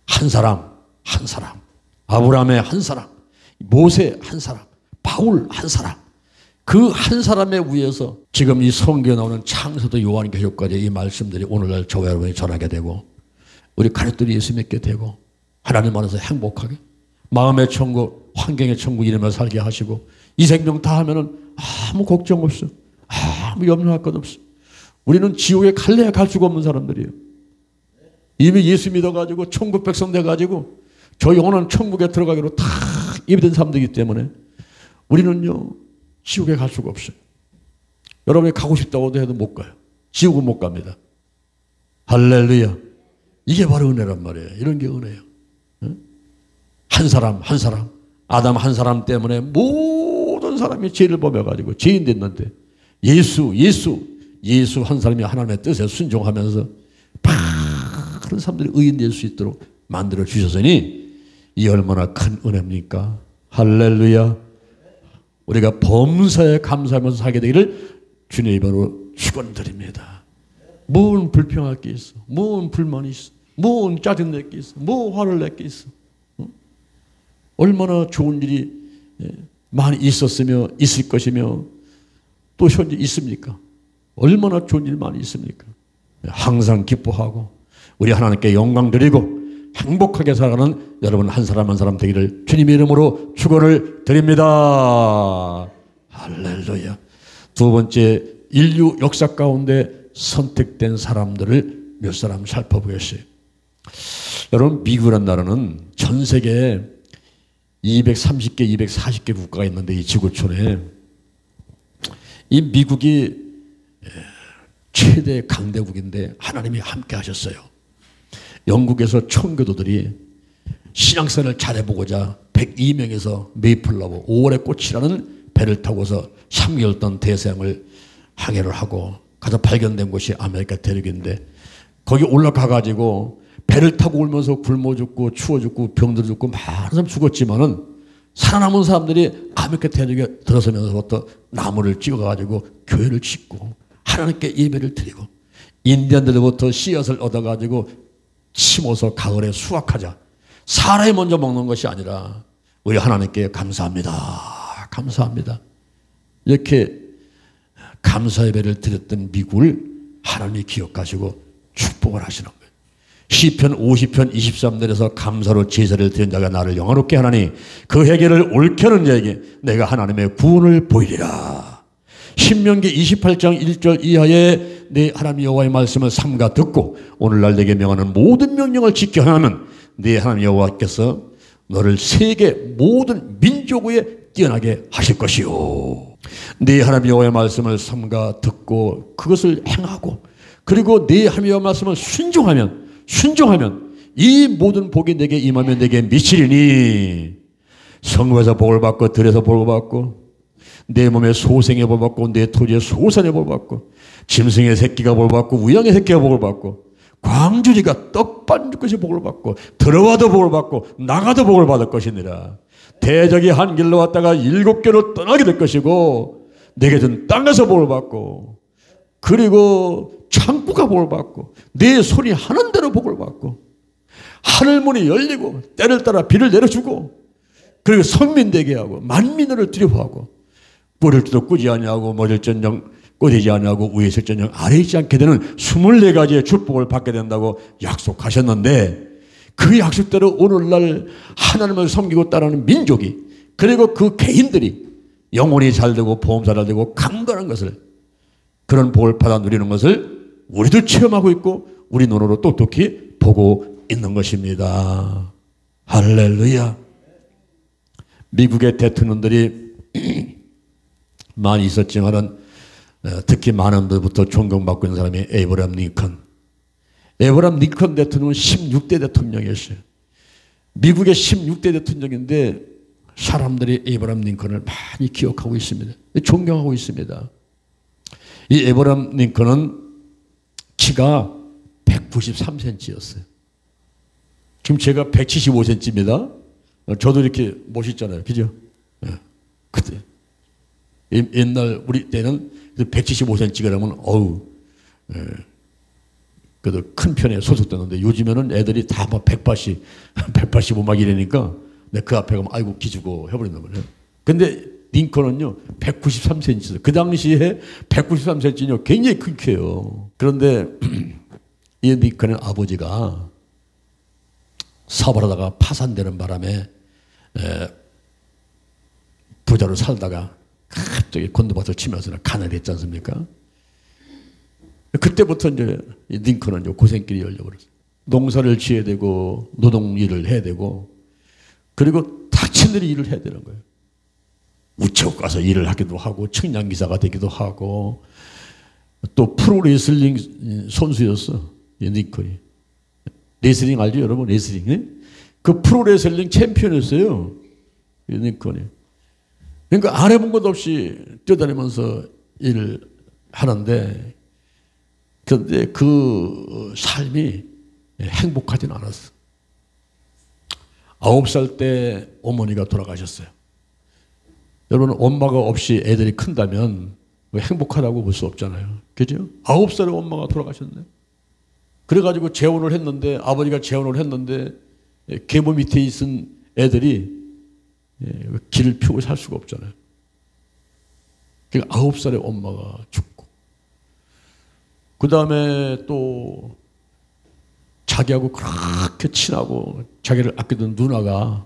한 사람, 한 사람. 아브라함의 한 사람, 모세 한 사람, 바울 한 사람. 그 한 사람에 의해서 지금 이 성경에 나오는 창세도 요한계시록까지 이 말씀들이 오늘날 저와 여러분이 전하게 되고, 우리 가족들이 예수 믿게 되고, 하나님 안에서 행복하게 마음의 천국, 환경의 천국 이름을 살게 하시고, 이 생명 다 하면은 아무 걱정 없어. 아무 염려할 것 없어. 우리는 지옥에 갈래야 갈 수가 없는 사람들이에요. 이미 예수 믿어가지고 천국 백성 돼가지고 저 영원한 천국에 들어가기로 다 예비된 사람들이기 때문에 우리는요, 지옥에 갈 수가 없어요. 여러분이 가고 싶다고 해도 못 가요. 지옥은 못 갑니다. 할렐루야. 이게 바로 은혜란 말이에요. 이런 게 은혜예요. 한 사람, 한 사람. 아담 한 사람 때문에 모든 사람이 죄를 범해가지고 죄인 됐는데, 예수 한 사람이 하나님의 뜻에 순종하면서 많은 사람들이 의인 될 수 있도록 만들어 주셨으니 이 얼마나 큰 은혜입니까? 할렐루야. 우리가 범사에 감사하면서 살게 되기를 주님의 이름으로 축원드립니다. 뭔 불평할 게 있어? 뭔 불만이 있어? 뭔 짜증낼 게 있어? 뭐 화를 낼 게 있어? 얼마나 좋은 일이 많이 있었으며 있을 것이며 또 현재 있습니까? 얼마나 좋은 일 많이 있습니까? 항상 기뻐하고 우리 하나님께 영광 드리고 행복하게 살아가는 여러분 한 사람 한 사람 되기를 주님의 이름으로 축원을 드립니다. 할렐루야. 두 번째, 인류 역사 가운데 선택된 사람들을 몇 사람 살펴보겠어요. 여러분, 미국이라는 나라는 전 세계에 230개, 240개 국가가 있는데, 이 지구촌에 이 미국이 최대 강대국인데 하나님이 함께 하셨어요. 영국에서 청교도들이 신앙생활을 잘해보고자 102명에서 메이플러브 5월의 꽃이라는 배를 타고서 3개월 동안 대서양을 항해를 하고 가서 발견된 곳이 아메리카 대륙인데, 거기 올라가가지고 배를 타고 오면서 굶어 죽고 추워 죽고 병들어 죽고 많은 사람 죽었지만은 살아남은 사람들이 아메리카 대륙에 들어서면서부터 나무를 찍어가지고 교회를 짓고 하나님께 예배를 드리고, 인디언들로부터 씨앗을 얻어가지고 심어서 가을에 수확하자. 사람이 먼저 먹는 것이 아니라 우리 하나님께 감사합니다. 감사합니다. 이렇게 감사 예배를 드렸던 미국을 하나님이 기억하시고 축복을 하시는 거예요. 시편 50편 23절에서 감사로 제사를 드린 자가 나를 영화롭게 하나니 그 회개를 옳게 하는 자에게 내가 하나님의 구원을 보이리라. 신명기 28장 1절 이하에 네 하나님 여호와의 말씀을 삼가 듣고 오늘날 내게 명하는 모든 명령을 지켜 행하면 네 하나님 여호와께서 너를 세계 모든 민족 위에 뛰어나게 하실 것이요. 네 하나님 여호와의 말씀을 삼가 듣고 그것을 행하고 그리고 네 하나님 여호와의 말씀을 순종하면 이 모든 복이 내게 임하면 내게 미치리니 성읍에서 복을 받고 들에서 복을 받고 내 몸에 소생의 복을 받고 내 토지에 소산의 복을 받고 짐승의 새끼가 복을 받고 우양의 새끼가 복을 받고 광주리가 떡반죽 것이 복을 받고 들어와도 복을 받고 나가도 복을 받을 것이니라. 대적이 한 길로 왔다가 7길로 떠나게 될 것이고 내게 준 땅에서 복을 받고 그리고 창고가 복을 받고 내 손이 하는 대로 복을 받고 하늘문이 열리고 때를 따라 비를 내려주고 그리고 성민 되게 하고 만민을 두려워하고 뿌릴 때도 꾸지 아니하고 모질전정 꼬대지 아니하고 위에 있을전정 아래 있지 않게 되는 24가지의 축복을 받게 된다고 약속하셨는데 그 약속대로 오늘날 하나님을 섬기고 따르는 민족이 그리고 그 개인들이 영혼이 잘 되고 보험사 잘 되고 강건한 것을 그런 복을 받아 누리는 것을 우리도 체험하고 있고 우리 눈으로 똑똑히 보고 있는 것입니다. 할렐루야. 미국의 대통령들이 많이 있었지만은 특히 많은 분들부터 존경받고 있는 사람이 에이브라함 링컨. 에이브라함 링컨 대통령은 16대 대통령이었어요. 미국의 16대 대통령인데 사람들이 에이브라함 링컨을 많이 기억하고 있습니다. 존경하고 있습니다. 이 에이브라함 링컨은 키가 193cm였어요. 지금 제가 175cm입니다. 저도 이렇게 멋있잖아요. 그죠? 그때. 옛날 우리 때는 175cm가 그러면 어우 그래도 큰 편에 소속됐는데 요즘에는 애들이 다 막 180, 185 막 이러니까 그 앞에 가면 아이고 기주고 해버린단 말이에요. 근데 링컨은요 193cm. 그 당시에 193cm는요 굉장히 큰 키예요. 그런데 이 링컨의 아버지가 사업을 하다가 파산되는 바람에 부자로 살다가 갑자기 곤두박질 치면서 가난이 했지 않습니까? 그때부터 이제 링컨은 이제 고생길이 열려버렸어요. 농사를 지어야 되고 노동 일을 해야 되고 그리고 닥친 일이 일을 해야 되는 거예요. 우체국 가서 일을 하기도 하고 청량기사가 되기도 하고 또 프로레슬링 선수였어. 링컨이. 레슬링 알죠 여러분? 레슬링. 그 프로레슬링 챔피언이었어요. 링컨이. 그러니까 안 해본 것 없이 뛰어다니면서 일을 하는데 그런데 그 삶이 행복하지는 않았어. 9살 때 어머니가 돌아가셨어요. 여러분 엄마가 없이 애들이 큰다면 행복하다고 볼 수 없잖아요. 그죠? 9살에 엄마가 돌아가셨네. 그래가지고 재혼을 했는데 아버지가 재혼을 했는데 계모 밑에 있은 애들이 길을 펴고 살 수가 없잖아요. 그러니까 9살에 엄마가 죽고 그 다음에 또 자기하고 그렇게 친하고 자기를 아끼던 누나가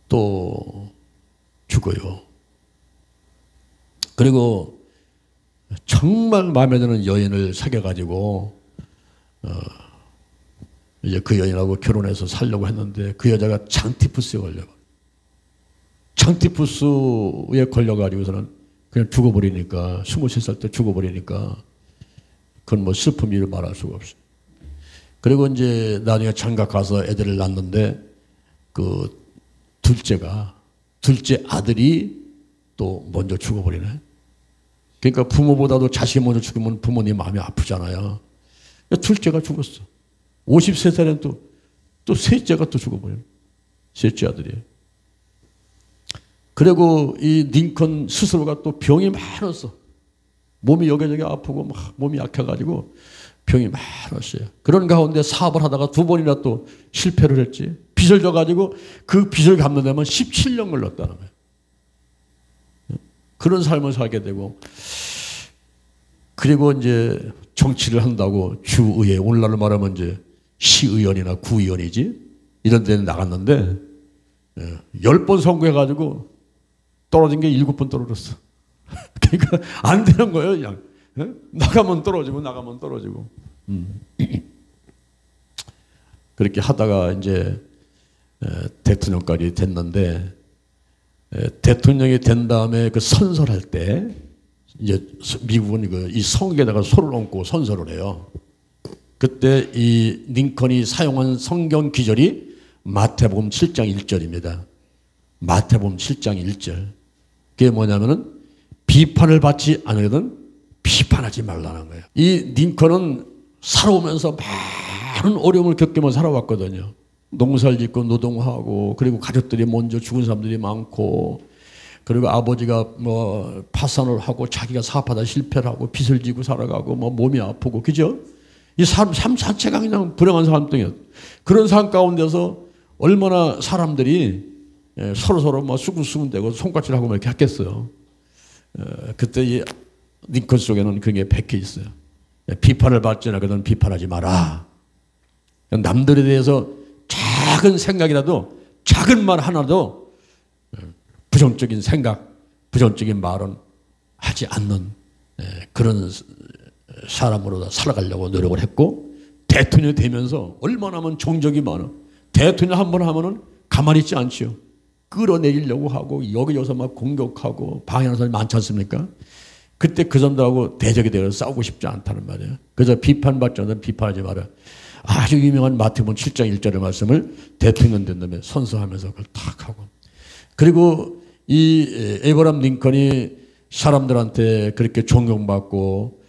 또 죽어요. 그리고 정말 마음에 드는 여인을 사귀어가지고 이제 그 여인하고 결혼해서 살려고 했는데 그 여자가 장티푸스에 걸려요. 장티푸스에 걸려가지고서는 그냥 죽어버리니까 23살 때 죽어버리니까 그건 뭐 슬픔이를 말할 수가 없어요. 그리고 이제 나중에 장가 가서 애들을 낳는데 그 둘째 아들이 또 먼저 죽어버리네. 그러니까 부모보다도 자식이 먼저 죽으면 부모님 마음이 아프잖아요. 둘째가 죽었어. 53살엔 또 셋째가 또 죽어버려요. 셋째 아들이. 그리고 이 링컨 스스로가 또 병이 많았어. 몸이 여기저기 아프고 막 몸이 약해가지고 병이 많았어요. 그런 가운데 사업을 하다가 2번이나 또 실패를 했지. 빚을 져가지고 그 빚을 갚는 데만 17년 걸렸다는 거예요. 그런 삶을 살게 되고 그리고 이제 정치를 한다고 주의회, 오늘날로 말하면 이제 시의원이나 구의원이지 이런 데는 나갔는데 10번 선거해가지고 떨어진 게 7번 떨어졌어. 그러니까 안 되는 거예요. 그냥 나가면 떨어지고 나가면 떨어지고 그렇게 하다가 이제 대통령까지 됐는데 대통령이 된 다음에 그 선설할 때 이제 미국은 이 성에다가 소를 얹고 선설을 해요. 그때 이 링컨이 사용한 성경 기절이 마태복음 7장 1절입니다. 마태복음 7장 1절. 그게 뭐냐면은 비판을 받지 않으거든 비판하지 말라는 거예요. 이 링컨은 살아오면서 많은 어려움을 겪으며 살아왔거든요. 농사를 짓고 노동하고 그리고 가족들이 먼저 죽은 사람들이 많고 그리고 아버지가 뭐 파산을 하고 자기가 사업하다 실패를 하고 빚을 지고 살아가고 뭐 몸이 아프고 그죠? 이 삶 자체가 그냥 불행한 삶이에요. 그런 삶 가운데서 얼마나 사람들이 서로 막 수근수근대고 손가락질하고 막 이렇게 했겠어요. 그때 이 링컨 속에는 그런 게 박혀 있어요. 비판을 받지 않거든 비판하지 마라. 남들에 대해서 작은 생각이라도 작은 말 하나도 부정적인 생각, 부정적인 말은 하지 않는 그런 사람으로 살아가려고 노력을 했고 대통령이 되면서 얼마나 하면 정적이 많아. 대통령 한 번 하면은 가만히 있지 않지요. 끌어내리려고 하고 여기저기서 막 공격하고 방해하는 사람이 많지 않습니까? 그때 그 사람들하고 대적이 되어 싸우고 싶지 않다는 말이에요. 그래서 비판받지 않는 비판하지 마라. 아주 유명한 마태복음 7장 1절의 말씀을 대통령 된 다음에 선서하면서 그걸 탁 하고 그리고 이 에이브러함 링컨이 사람들한테 그렇게 존경받고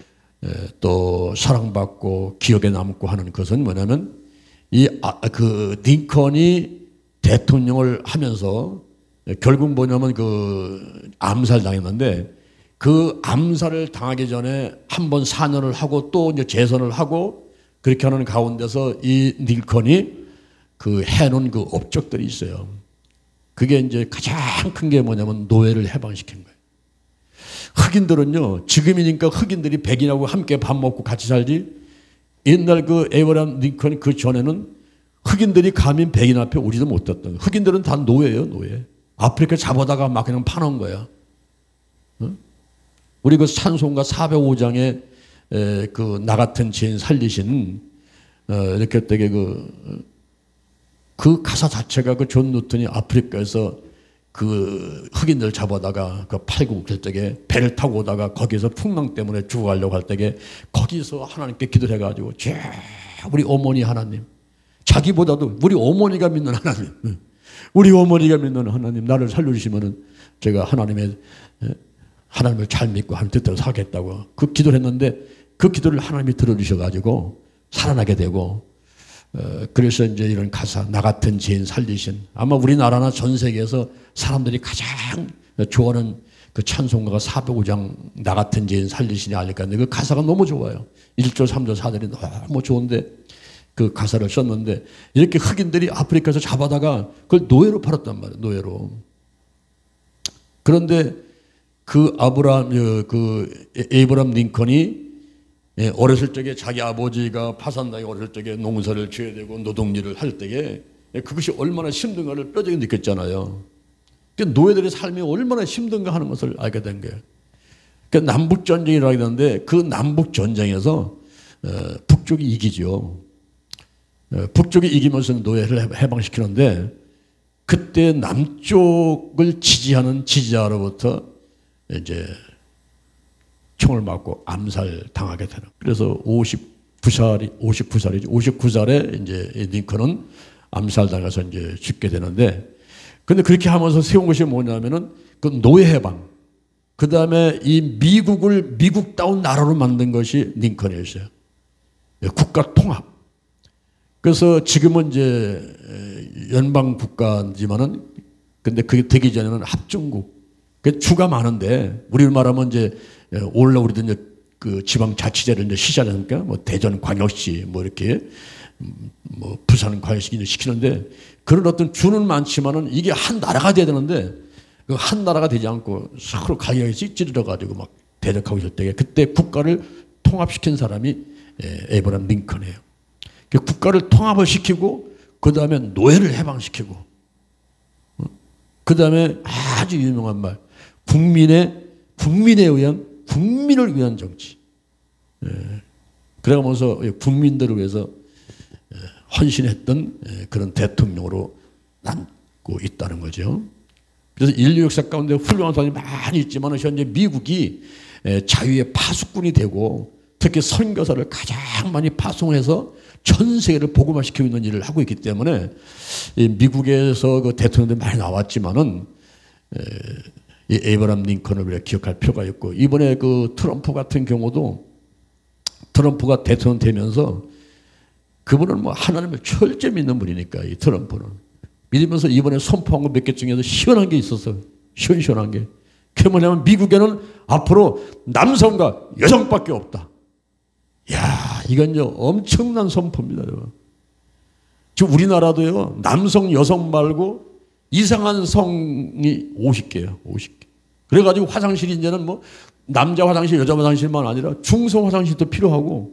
또 사랑받고 기억에 남고 하는 것은 뭐냐면 그 링컨이 대통령을 하면서 결국 뭐냐면 그 암살 당했는데 그 암살을 당하기 전에 한 번 사면을 하고 또 이제 재선을 하고 그렇게 하는 가운데서 이 링컨이 그 해놓은 그 업적들이 있어요. 그게 이제 가장 큰 게 뭐냐면 노예를 해방시킨 거예요. 흑인들은요, 지금이니까 흑인들이 백인하고 함께 밥 먹고 같이 살지, 옛날 그 에이브러함 링컨 그 전에는 흑인들이 감히 백인 앞에 오지도 못했던 거예요. 흑인들은 다 노예예요, 노예. 아프리카 잡아다가 막 그냥 파놓은 거야. 우리 그 찬송가 405장에 그 나 같은 죄인 살리신 이렇게 되게 그 가사 자체가 그 존 누턴이 아프리카에서 그 흑인들 잡아다가 그 팔고 그럴 때에 배를 타고 오다가 거기서 풍랑 때문에 죽어가려고 할 때에 거기서 하나님께 기도를 해가지고 우리 어머니 하나님, 자기보다도 우리 어머니가 믿는 하나님, 우리 어머니가 믿는 하나님 나를 살려주시면은 제가 하나님을 잘 믿고 하나님 뜻대로 살겠다고 그 기도를 했는데 그 기도를 하나님이 들어주셔가지고 살아나게 되고 그래서 이제 이런 가사 나 같은 죄인 살리신 아마 우리나라나 전 세계에서 사람들이 가장 좋아하는 그 찬송가가 405장 나 같은 죄인 살리신이 아닐까 하는데 그 가사가 너무 좋아요. 1절 3절 4절이 너무 좋은데 그 가사를 썼는데 이렇게 흑인들이 아프리카에서 잡아다가 그걸 노예로 팔았단 말이에요. 노예로. 그런데 그 에이브러함 링컨이 어렸을 적에 자기 아버지가 파산당해 어렸을 적에 농사를 지어야 되고 노동일을 할 때에 그것이 얼마나 힘든가를 뼈저리 느꼈잖아요. 그러니까 노예들의 삶이 얼마나 힘든가 하는 것을 알게 된 거예요. 그러니까 남북전쟁이라고 하는데 그 남북전쟁에서 북쪽이 이기죠. 북쪽이 이기면서 노예를 해방시키는데 그때 남쪽을 지지하는 지지자로부터 이제 총을 맞고 암살 당하게 되는. 그래서 59살에 이제 링컨은 암살 당해서 이제 죽게 되는데, 근데 그렇게 하면서 세운 것이 뭐냐면은 그 노예 해방, 그 다음에 이 미국을 미국다운 나라로 만든 것이 링컨이었어요. 국가 통합. 그래서 지금은 이제 연방 국가지만은 근데 그게 되기 전에는 합중국. 그 주가 많은데 우리로 말하면 이제 올라 우리도 이제 그 지방자치제를 이제 시작하지 않습니까? 뭐 대전 광역시 뭐 이렇게 뭐 부산 광역시 시키는데 그런 어떤 주는 많지만은 이게 한 나라가 돼야 되는데 그 한 나라가 되지 않고 서로 가격이 찌르러 가지고 막 대적하고 있을 때 그때 국가를 통합시킨 사람이 에이브러함 링컨이에요. 그 국가를 통합을 시키고 그 다음에 노예를 해방시키고 그 다음에 아주 유명한 말 국민을 위한 정치. 그러면서 국민들을 위해서 헌신했던 그런 대통령으로 남고 있다는 거죠. 그래서 인류 역사 가운데 훌륭한 사람이 많이 있지만 현재 미국이 자유의 파수꾼이 되고 특히 선교사를 가장 많이 파송해서 전 세계를 복음화시키고 있는 일을 하고 있기 때문에 미국에서 그 대통령들이 많이 나왔지만은 이 에이브라함 링컨을 우리가 기억할 필요가 있고, 이번에 그 트럼프 같은 경우도 트럼프가 대통령 되면서 그분은 뭐 하나님을 철저히 믿는 분이니까, 이 트럼프는 믿으면서 이번에 선포한 거 몇 개 중에서 시원한 게 있었어요. 시원한 게. 그게 뭐냐면 미국에는 앞으로 남성과 여성밖에 없다. 이야, 이건요 엄청난 선포입니다. 지금 우리나라도요 남성 여성 말고 이상한 성이 50개예요. 50개. 그래가지고 화장실이 이제는 뭐 남자 화장실 여자 화장실만 아니라 중성 화장실도 필요하고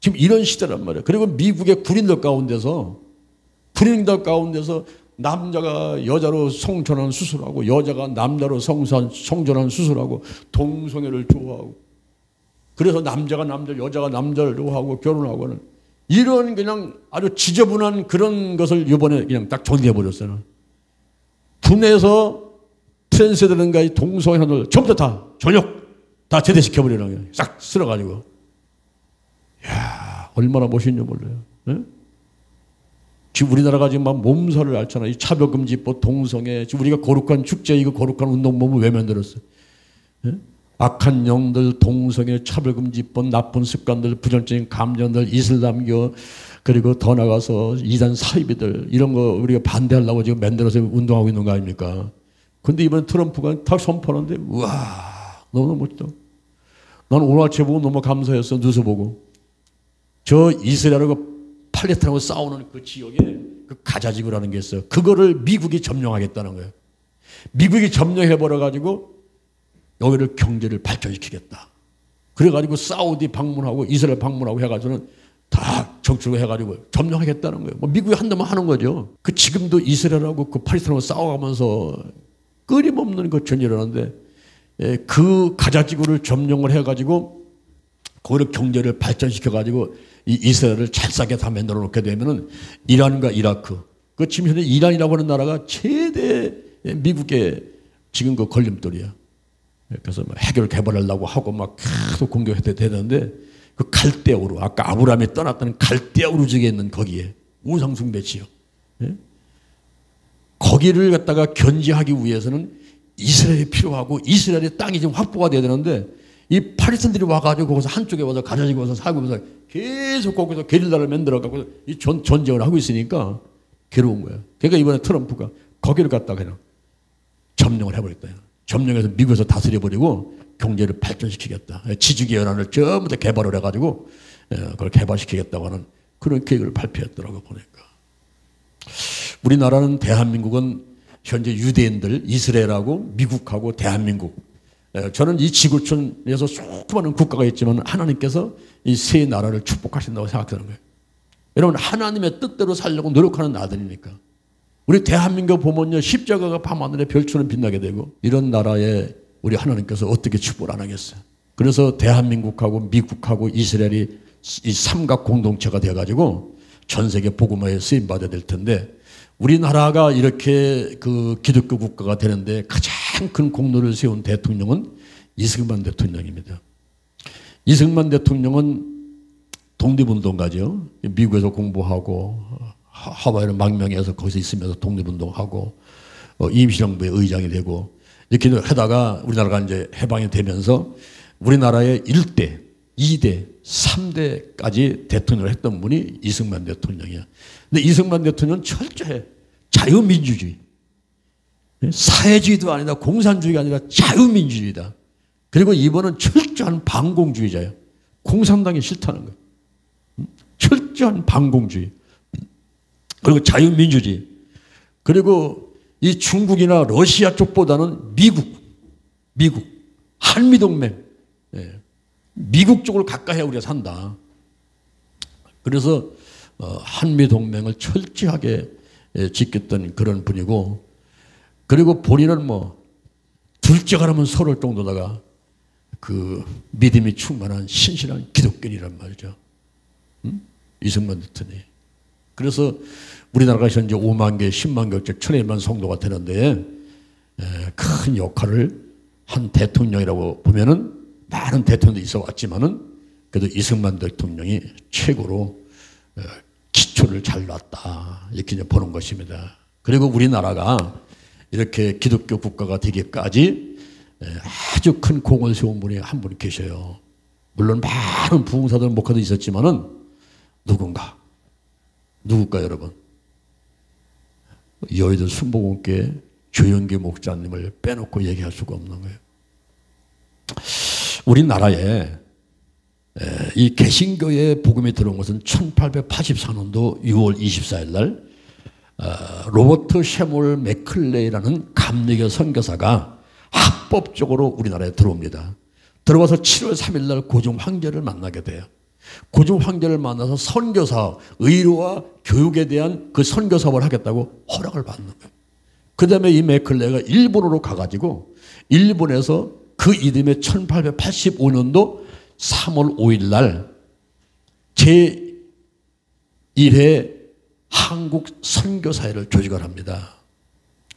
지금 이런 시대란 말이에요. 그리고 미국의 군인들 가운데서 남자가 여자로 성전환 수술하고 여자가 남자로 성전환 수술하고 동성애를 좋아하고, 그래서 남자가 남자 여자가 남자를 좋아하고 결혼하고 하는 이런 그냥 아주 지저분한 그런 것을 이번에 그냥 딱 정리해버렸어요. 군에서 트랜스젠더든가 동성애자들 전부 다 전역 다 제대시켜버리는 거예요. 싹 쓸어가지고. 이야, 얼마나 멋있는지 몰라요. 네? 지금 우리나라가 지금 막 몸살을 앓잖아요. 이 차별금지법, 동성애. 지금 우리가 거룩한 축제, 이거 거룩한 운동법을 왜 만들었어요? 네? 악한 영들, 동성애, 차별금지법, 나쁜 습관들, 부정적인 감정들, 이슬람교, 그리고 더 나가서 이단 사이비들, 이런 거 우리가 반대하려고 지금 만들어서 운동하고 있는 거 아닙니까? 근데 이번에 트럼프가 딱 선포하는데, 우와, 너무 멋있다. 나는 오늘 아침에 보고 너무 감사했어. 뉴스 보고. 저 이스라엘하고 팔레스타인하고 싸우는 그 지역에 그 가자지구라는 게 있어요. 그거를 미국이 점령하겠다는 거예요. 미국이 점령해버려가지고 여기를 경제를 발전시키겠다. 그래가지고 사우디 방문하고 이스라엘 방문하고 해가지고는 다 정치로 해가지고 점령하겠다는 거예요. 뭐 미국이 한다면 하는 거죠. 그 지금도 이스라엘하고 그 팔레스타인하고 싸워가면서 끊임없는 그 전쟁을 하는데, 그 가자지구를 점령을 해가지고 거기를 경제를 발전시켜가지고 이 이스라엘을 잘 싸게 다 만들어 놓게 되면은 이란과 이라크, 그 지금 현재 이란이라고 하는 나라가 최대 미국의 지금 그 걸림돌이야. 그래서 핵을 개발하려고 하고 막 계속 공격해야 되는데, 그 갈대우르, 아까 아브라함이 떠났다는 갈대우르 지역에 있는 거기에 우상숭배 지역, 거기를 갖다가 견제하기 위해서는 이스라엘이 필요하고 이스라엘의 땅이 좀 확보가 돼야 되는데, 이 팔레스타인들이 와가지고 거기서 한쪽에 와서 가자지고 와서 살고 있어서 계속 거기서 게릴라를 만들어갖고 이 전쟁을 하고 있으니까 괴로운 거예요. 그러니까 이번에 트럼프가 거기를 갖다 그냥 점령을 해버렸다. 점령해서 미국에서 다스려버리고 경제를 발전시키겠다. 지주계 연안을 전부 다 개발을 해가지고 그걸 개발시키겠다고 하는 그런 계획을 발표했더라고 보니까. 우리나라는, 대한민국은 현재 유대인들, 이스라엘하고 미국하고 대한민국, 저는 이 지구촌에서 수많은 국가가 있지만 하나님께서 이 세 나라를 축복하신다고 생각하는 거예요. 여러분, 하나님의 뜻대로 살려고 노력하는 나들이니까. 우리 대한민국 보면요, 십자가가 밤하늘에 별처럼 빛나게 되고, 이런 나라에 우리 하나님께서 어떻게 축복을 안 하겠어요. 그래서 대한민국하고 미국하고 이스라엘이 이 삼각 공동체가 되어가지고 전 세계 복음화에 쓰임받아야 될 텐데, 우리나라가 이렇게 그 기독교 국가가 되는데 가장 큰 공로를 세운 대통령은 이승만 대통령입니다. 이승만 대통령은 독립운동가죠. 미국에서 공부하고 하와이를 망명해서 거기서 있으면서 독립운동하고 임시정부의 의장이 되고 이렇게 하다가 우리나라가 이제 해방이 되면서 우리나라의 1대, 2대, 3대까지 대통령을 했던 분이 이승만 대통령이야. 근데 이승만 대통령은 철저해. 자유민주주의. 사회주의도 아니다. 공산주의가 아니라 자유민주주의다. 그리고 이번은 철저한 반공주의자예요. 공산당이 싫다는 거예요. 철저한 반공주의. 그리고 자유민주주의. 그리고 이 중국이나 러시아 쪽보다는 미국, 한미동맹. 미국 쪽을 가까이 우리가 산다. 그래서 한미동맹을 철저하게 지켰던 그런 분이고, 그리고 본인은 뭐 둘째가라면 서러울 정도다가 그 믿음이 충만한 신실한 기독교인이란 말이죠. 이승만 대통령이. 그래서 우리나라가 현재 5만 개, 10만 개째 1,200만 성도가 되는데, 큰 역할을 한 대통령이라고 보면은 많은 대통령도 있어 왔지만은 그래도 이승만 대통령이 최고로 기초를 잘 놨다 이렇게 이제 보는 것입니다. 그리고 우리나라가 이렇게 기독교 국가가 되기까지 아주 큰 공을 세운 분이 한 분 계셔요. 물론 많은 부흥사들 목사도 있었지만은 누군가 여러분, 여의도 순복음교회 조영기 목사님을 빼놓고 얘기할 수가 없는 거예요. 우리나라에 이 개신교의 복음이 들어온 것은 1884년도 6월 24일 날 로버트 셰몰 맥클레이라는 감리교 선교사가 합법적으로 우리나라에 들어옵니다. 들어와서 7월 3일 날 고종 황제를 만나게 돼요. 고종 황제를 만나서 선교사, 의료와 교육에 대한 그 선교 사업을 하겠다고 허락을 받는 거예요. 그 다음에 이 맥클레이가 일본으로 가가지고 일본에서 그 이듬해 1885년도 3월 5일 날 제1회 한국 선교사회를 조직을 합니다.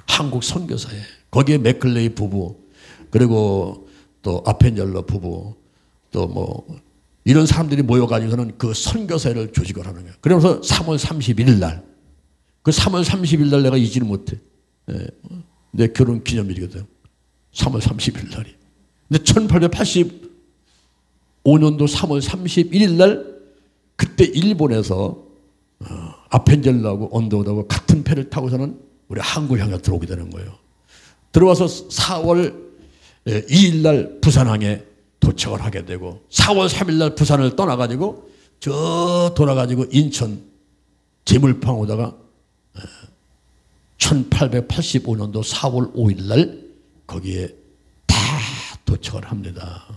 한국 선교사회. 거기에 맥클레이 부부, 그리고 또 아펜젤러 부부, 또 뭐 이런 사람들이 모여가지고는 그 선교사회를 조직을 하는 거예요. 그러면서 3월 31일 날, 그 3월 30일 날 내가 잊지를 못해. 내 결혼 기념일이거든. 3월 30일 날이. 근데 1885년도 3월 31일 날 그때 일본에서 아펜젤러하고 언더우드하고 같은 배를 타고서는 우리 한국 향해 들어오게 되는 거예요. 들어와서 4월 2일 날 부산항에 도착을 하게 되고 4월 3일 날 부산을 떠나가지고 저 돌아가지고 인천 제물포항 오다가 1885년도 4월 5일 날 거기에 다 도착을 합니다.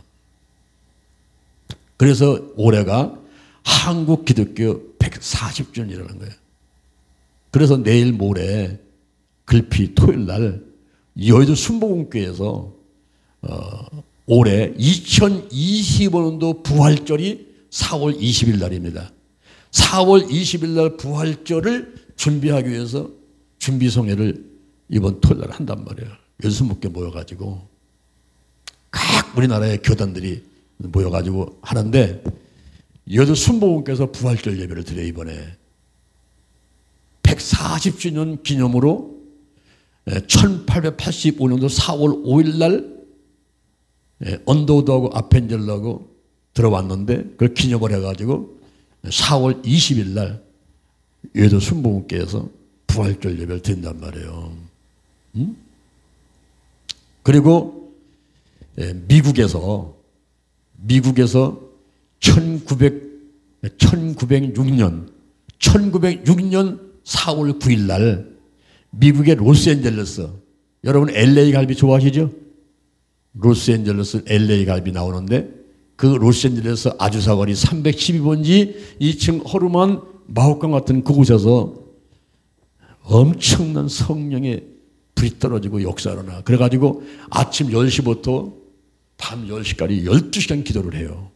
그래서 올해가 한국 기독교 140주년이라는 거예요. 그래서 내일 모레 글피 토요일 날 여의도 순복음교회에서 올해 2025년도 부활절이 4월 20일 날입니다. 4월 20일 날 부활절을 준비하기 위해서 준비성회를 이번 토요일 날 한단 말이에요. 연수목교 모여가지고 각 우리나라의 교단들이 모여가지고 하는데 여의도 순복음교회에서 부활절 예배를 드려요. 이번에 140주년 기념으로 1885년도 4월 5일 날 언더우드하고 아펜젤러하고 들어왔는데 그걸 기념을 해가지고 4월 20일 날 여의도 순복음교회에서 부활절 예배를 드린단 말이에요. 그리고 미국에서 1906년 4월 9일 날 미국의 로스앤젤레스, 여러분 LA 갈비 좋아하시죠? 로스앤젤레스 LA 갈비 나오는데 그 로스앤젤레스 아주사거리 312번지 2층 허름한 마곡강 같은 그곳에서 엄청난 성령의 불이 떨어지고 역사를 나. 그래가지고 아침 10시부터 밤 10시까지 12시간 기도를 해요.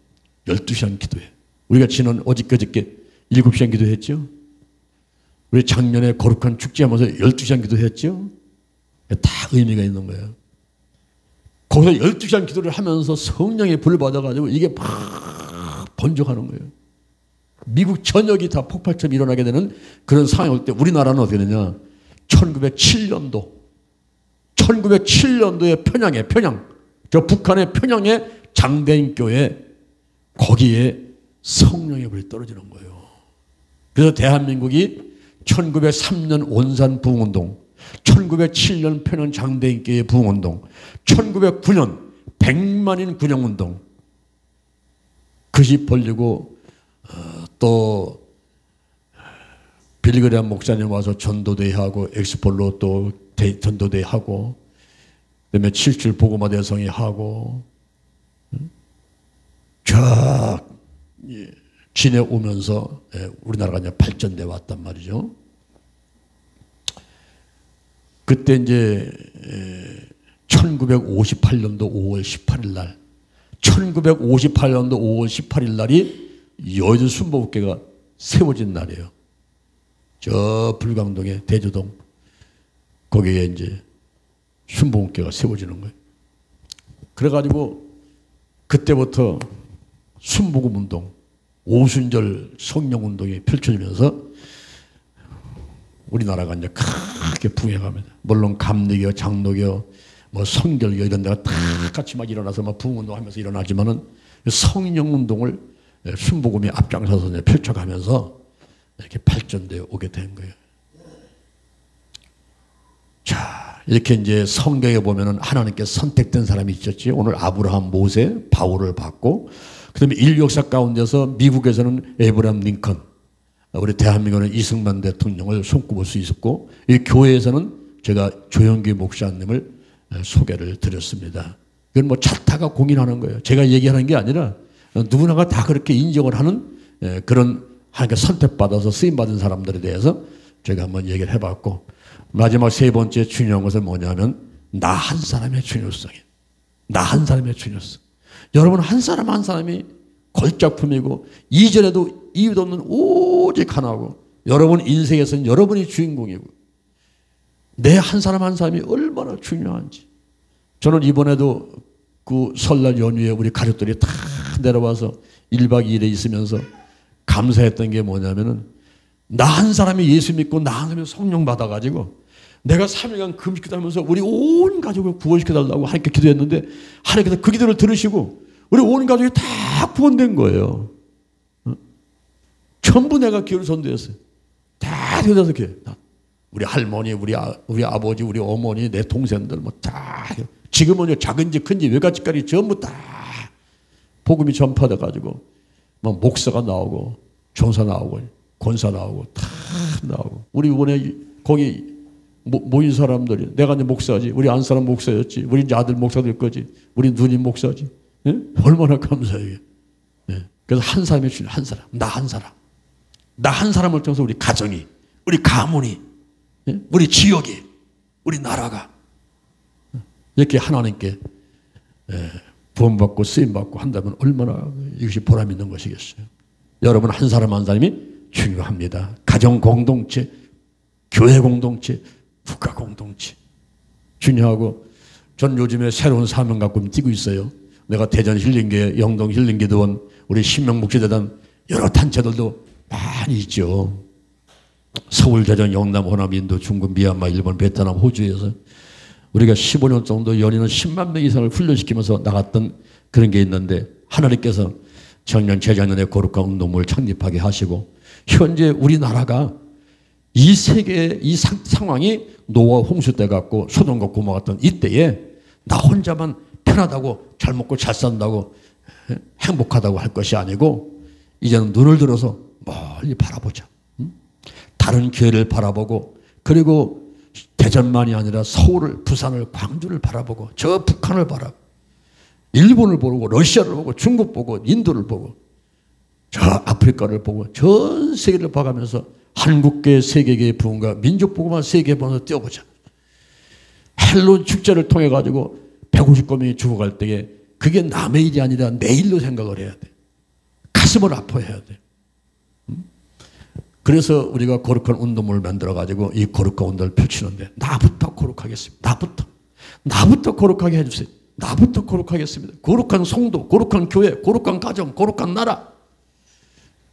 12시간 기도해. 우리가 지난 어저께 7시간 기도했죠? 우리 작년에 거룩한 축제하면서 12시간 기도했죠? 다 의미가 있는 거예요. 거기서 12시간 기도를 하면서 성령의 불을 받아가지고 이게 막 번쩍하는 거예요. 미국 전역이 다 폭발처럼 일어나게 되는 그런 상황이 올 때 우리나라는 어떻게 되냐? 1907년도에 평양, 저 북한의 평양의 장대인교회 거기에 성령의 불이 떨어지는 거예요. 그래서 대한민국이 1903년 원산 부흥운동, 1907년 평양 장대인교회 부흥운동, 1909년 100만인 군영운동 그것이 벌리고 또 빌리그레암 목사님 와서 전도대회하고 엑스폴로 또 전도대회하고 그다음에 77 복음화 대성회 하고 쫙 지내오면서 우리나라가 이제 발전돼 왔단 말이죠. 그때 이제 1958년도 5월 18일 날 1958년도 5월 18일 날이 여의도 순복음교회가 세워진 날이에요. 저 불광동의 대조동 거기에 이제 순복음교회가 세워지는 거예요. 그래가지고 그때부터 순복음운동, 오순절 성령운동이 펼쳐지면서 우리나라가 이제 크게 부흥해갑니다. 물론 감리교, 장로교, 뭐 성결교 이런 데가 다 같이 막 일어나서 막 부흥운동하면서 일어나지만은 성령운동을 순복음이 앞장서서 이제 펼쳐가면서 이렇게 발전되어 오게 된 거예요. 자, 이렇게 이제 성경에 보면은 하나님께 선택된 사람이 있었지. 오늘 아브라함, 모세, 바울을 봤고, 그 다음에 인류 역사 가운데서 미국에서는 에이브라함 링컨, 우리 대한민국은 이승만 대통령을 손꼽을 수 있었고, 이 교회에서는 제가 조영기 목사님을 소개를 드렸습니다. 이건 뭐 자타가 공인하는 거예요. 제가 얘기하는 게 아니라 누구나가 다 그렇게 인정을 하는 그런 하나님께 선택받아서 쓰임받은 사람들에 대해서 제가 한번 얘기를 해봤고, 마지막 세 번째 중요한 것은 뭐냐면 나 한 사람의 중요성이에요. 나 한 사람의 중요성. 여러분 한 사람 한 사람이 걸작품이고 이전에도 이유도 없는 오직 하나고 여러분 인생에서는 여러분이 주인공이고 내 한 사람 한 사람이 얼마나 중요한지. 저는 이번에도 그 설날 연휴에 우리 가족들이 다 내려와서 1박 2일에 있으면서 감사했던 게 뭐냐면은 나 한 사람이 예수 믿고 나 한 사람이 성령 받아가지고 내가 3일간 금식기도하면서 우리 온 가족을 구원시켜달라고 하나님께 기도했는데 하나님께서 그 기도를 들으시고 우리 온 가족이 다 구원된 거예요. 전부 내가 기도를 전도했어요. 다 되어서 이렇게 우리 할머니, 우리 아버지, 우리 어머니, 내 동생들 뭐 다 지금은 작은지 큰지 외갓집까지 전부 다 복음이 전파돼가지고 뭐 목사가 나오고 전사 나오고 권사 나오고 다 나오고 우리 이번에 거기 모인 사람들이 내가 이제 목사지, 우리 안 사람 목사였지, 우리 이제 아들 목사 될 거지, 우리 누님 목사지. 예? 얼마나 감사해요. 예. 그래서 한 사람의 주인, 한 사람, 나 한 사람, 나 한 사람을 통해서 우리 가정이, 우리 가문이, 예? 우리 지역이, 우리 나라가 이렇게 하나님께 구원받고 쓰임받고 한다면 얼마나 이것이 보람 있는 것이겠어요. 여러분 한 사람 한 사람이 중요합니다. 가정 공동체, 교회 공동체, 국가 공동체 중요하고 전 요즘에 새로운 사명 갖고 뛰고 있어요. 내가 대전 힐링교회, 영동 힐링기도원, 우리 신명목지대단 여러 단체들도 많이 있죠. 서울, 대전, 영남, 호남, 인도, 중국, 미얀마, 일본, 베트남, 호주에서 우리가 15년 정도 연인은 10만 명 이상을 훈련시키면서 나갔던 그런 게 있는데 하나님께서 작년, 재작년에 거룩한 운동을 창립하게 하시고 현재 우리나라가 이 세계의 이 상황이 노아 홍수 때 같고 소돔과 고모와 같던 이때에 나 혼자만 편하다고 잘 먹고 잘 산다고 행복하다고 할 것이 아니고 이제는 눈을 들어서 멀리 바라보자. 다른 교회를 바라보고 그리고 대전만이 아니라 서울을, 부산을, 광주를 바라보고 저 북한을 바라보고 일본을 보고 러시아를 보고 중국 보고 인도를 보고 저 아프리카를 보고 전 세계를 봐가면서 한국계 세계계의 부흥과 민족복음화 세계에 보면서 뛰어보자. 헬론 축제를 통해 가지고 150명이 죽어갈 때에 그게 남의 일이 아니라 내 일로 생각을 해야 돼. 가슴을 아파해야 돼. 그래서 우리가 거룩한 운동을 만들어 가지고 이 거룩한 운동을 펼치는데 나부터 거룩하겠습니다. 나부터 거룩하게 해주세요. 나부터 거룩하겠습니다. 거룩한 성도, 거룩한 교회, 거룩한 가정, 거룩한 나라.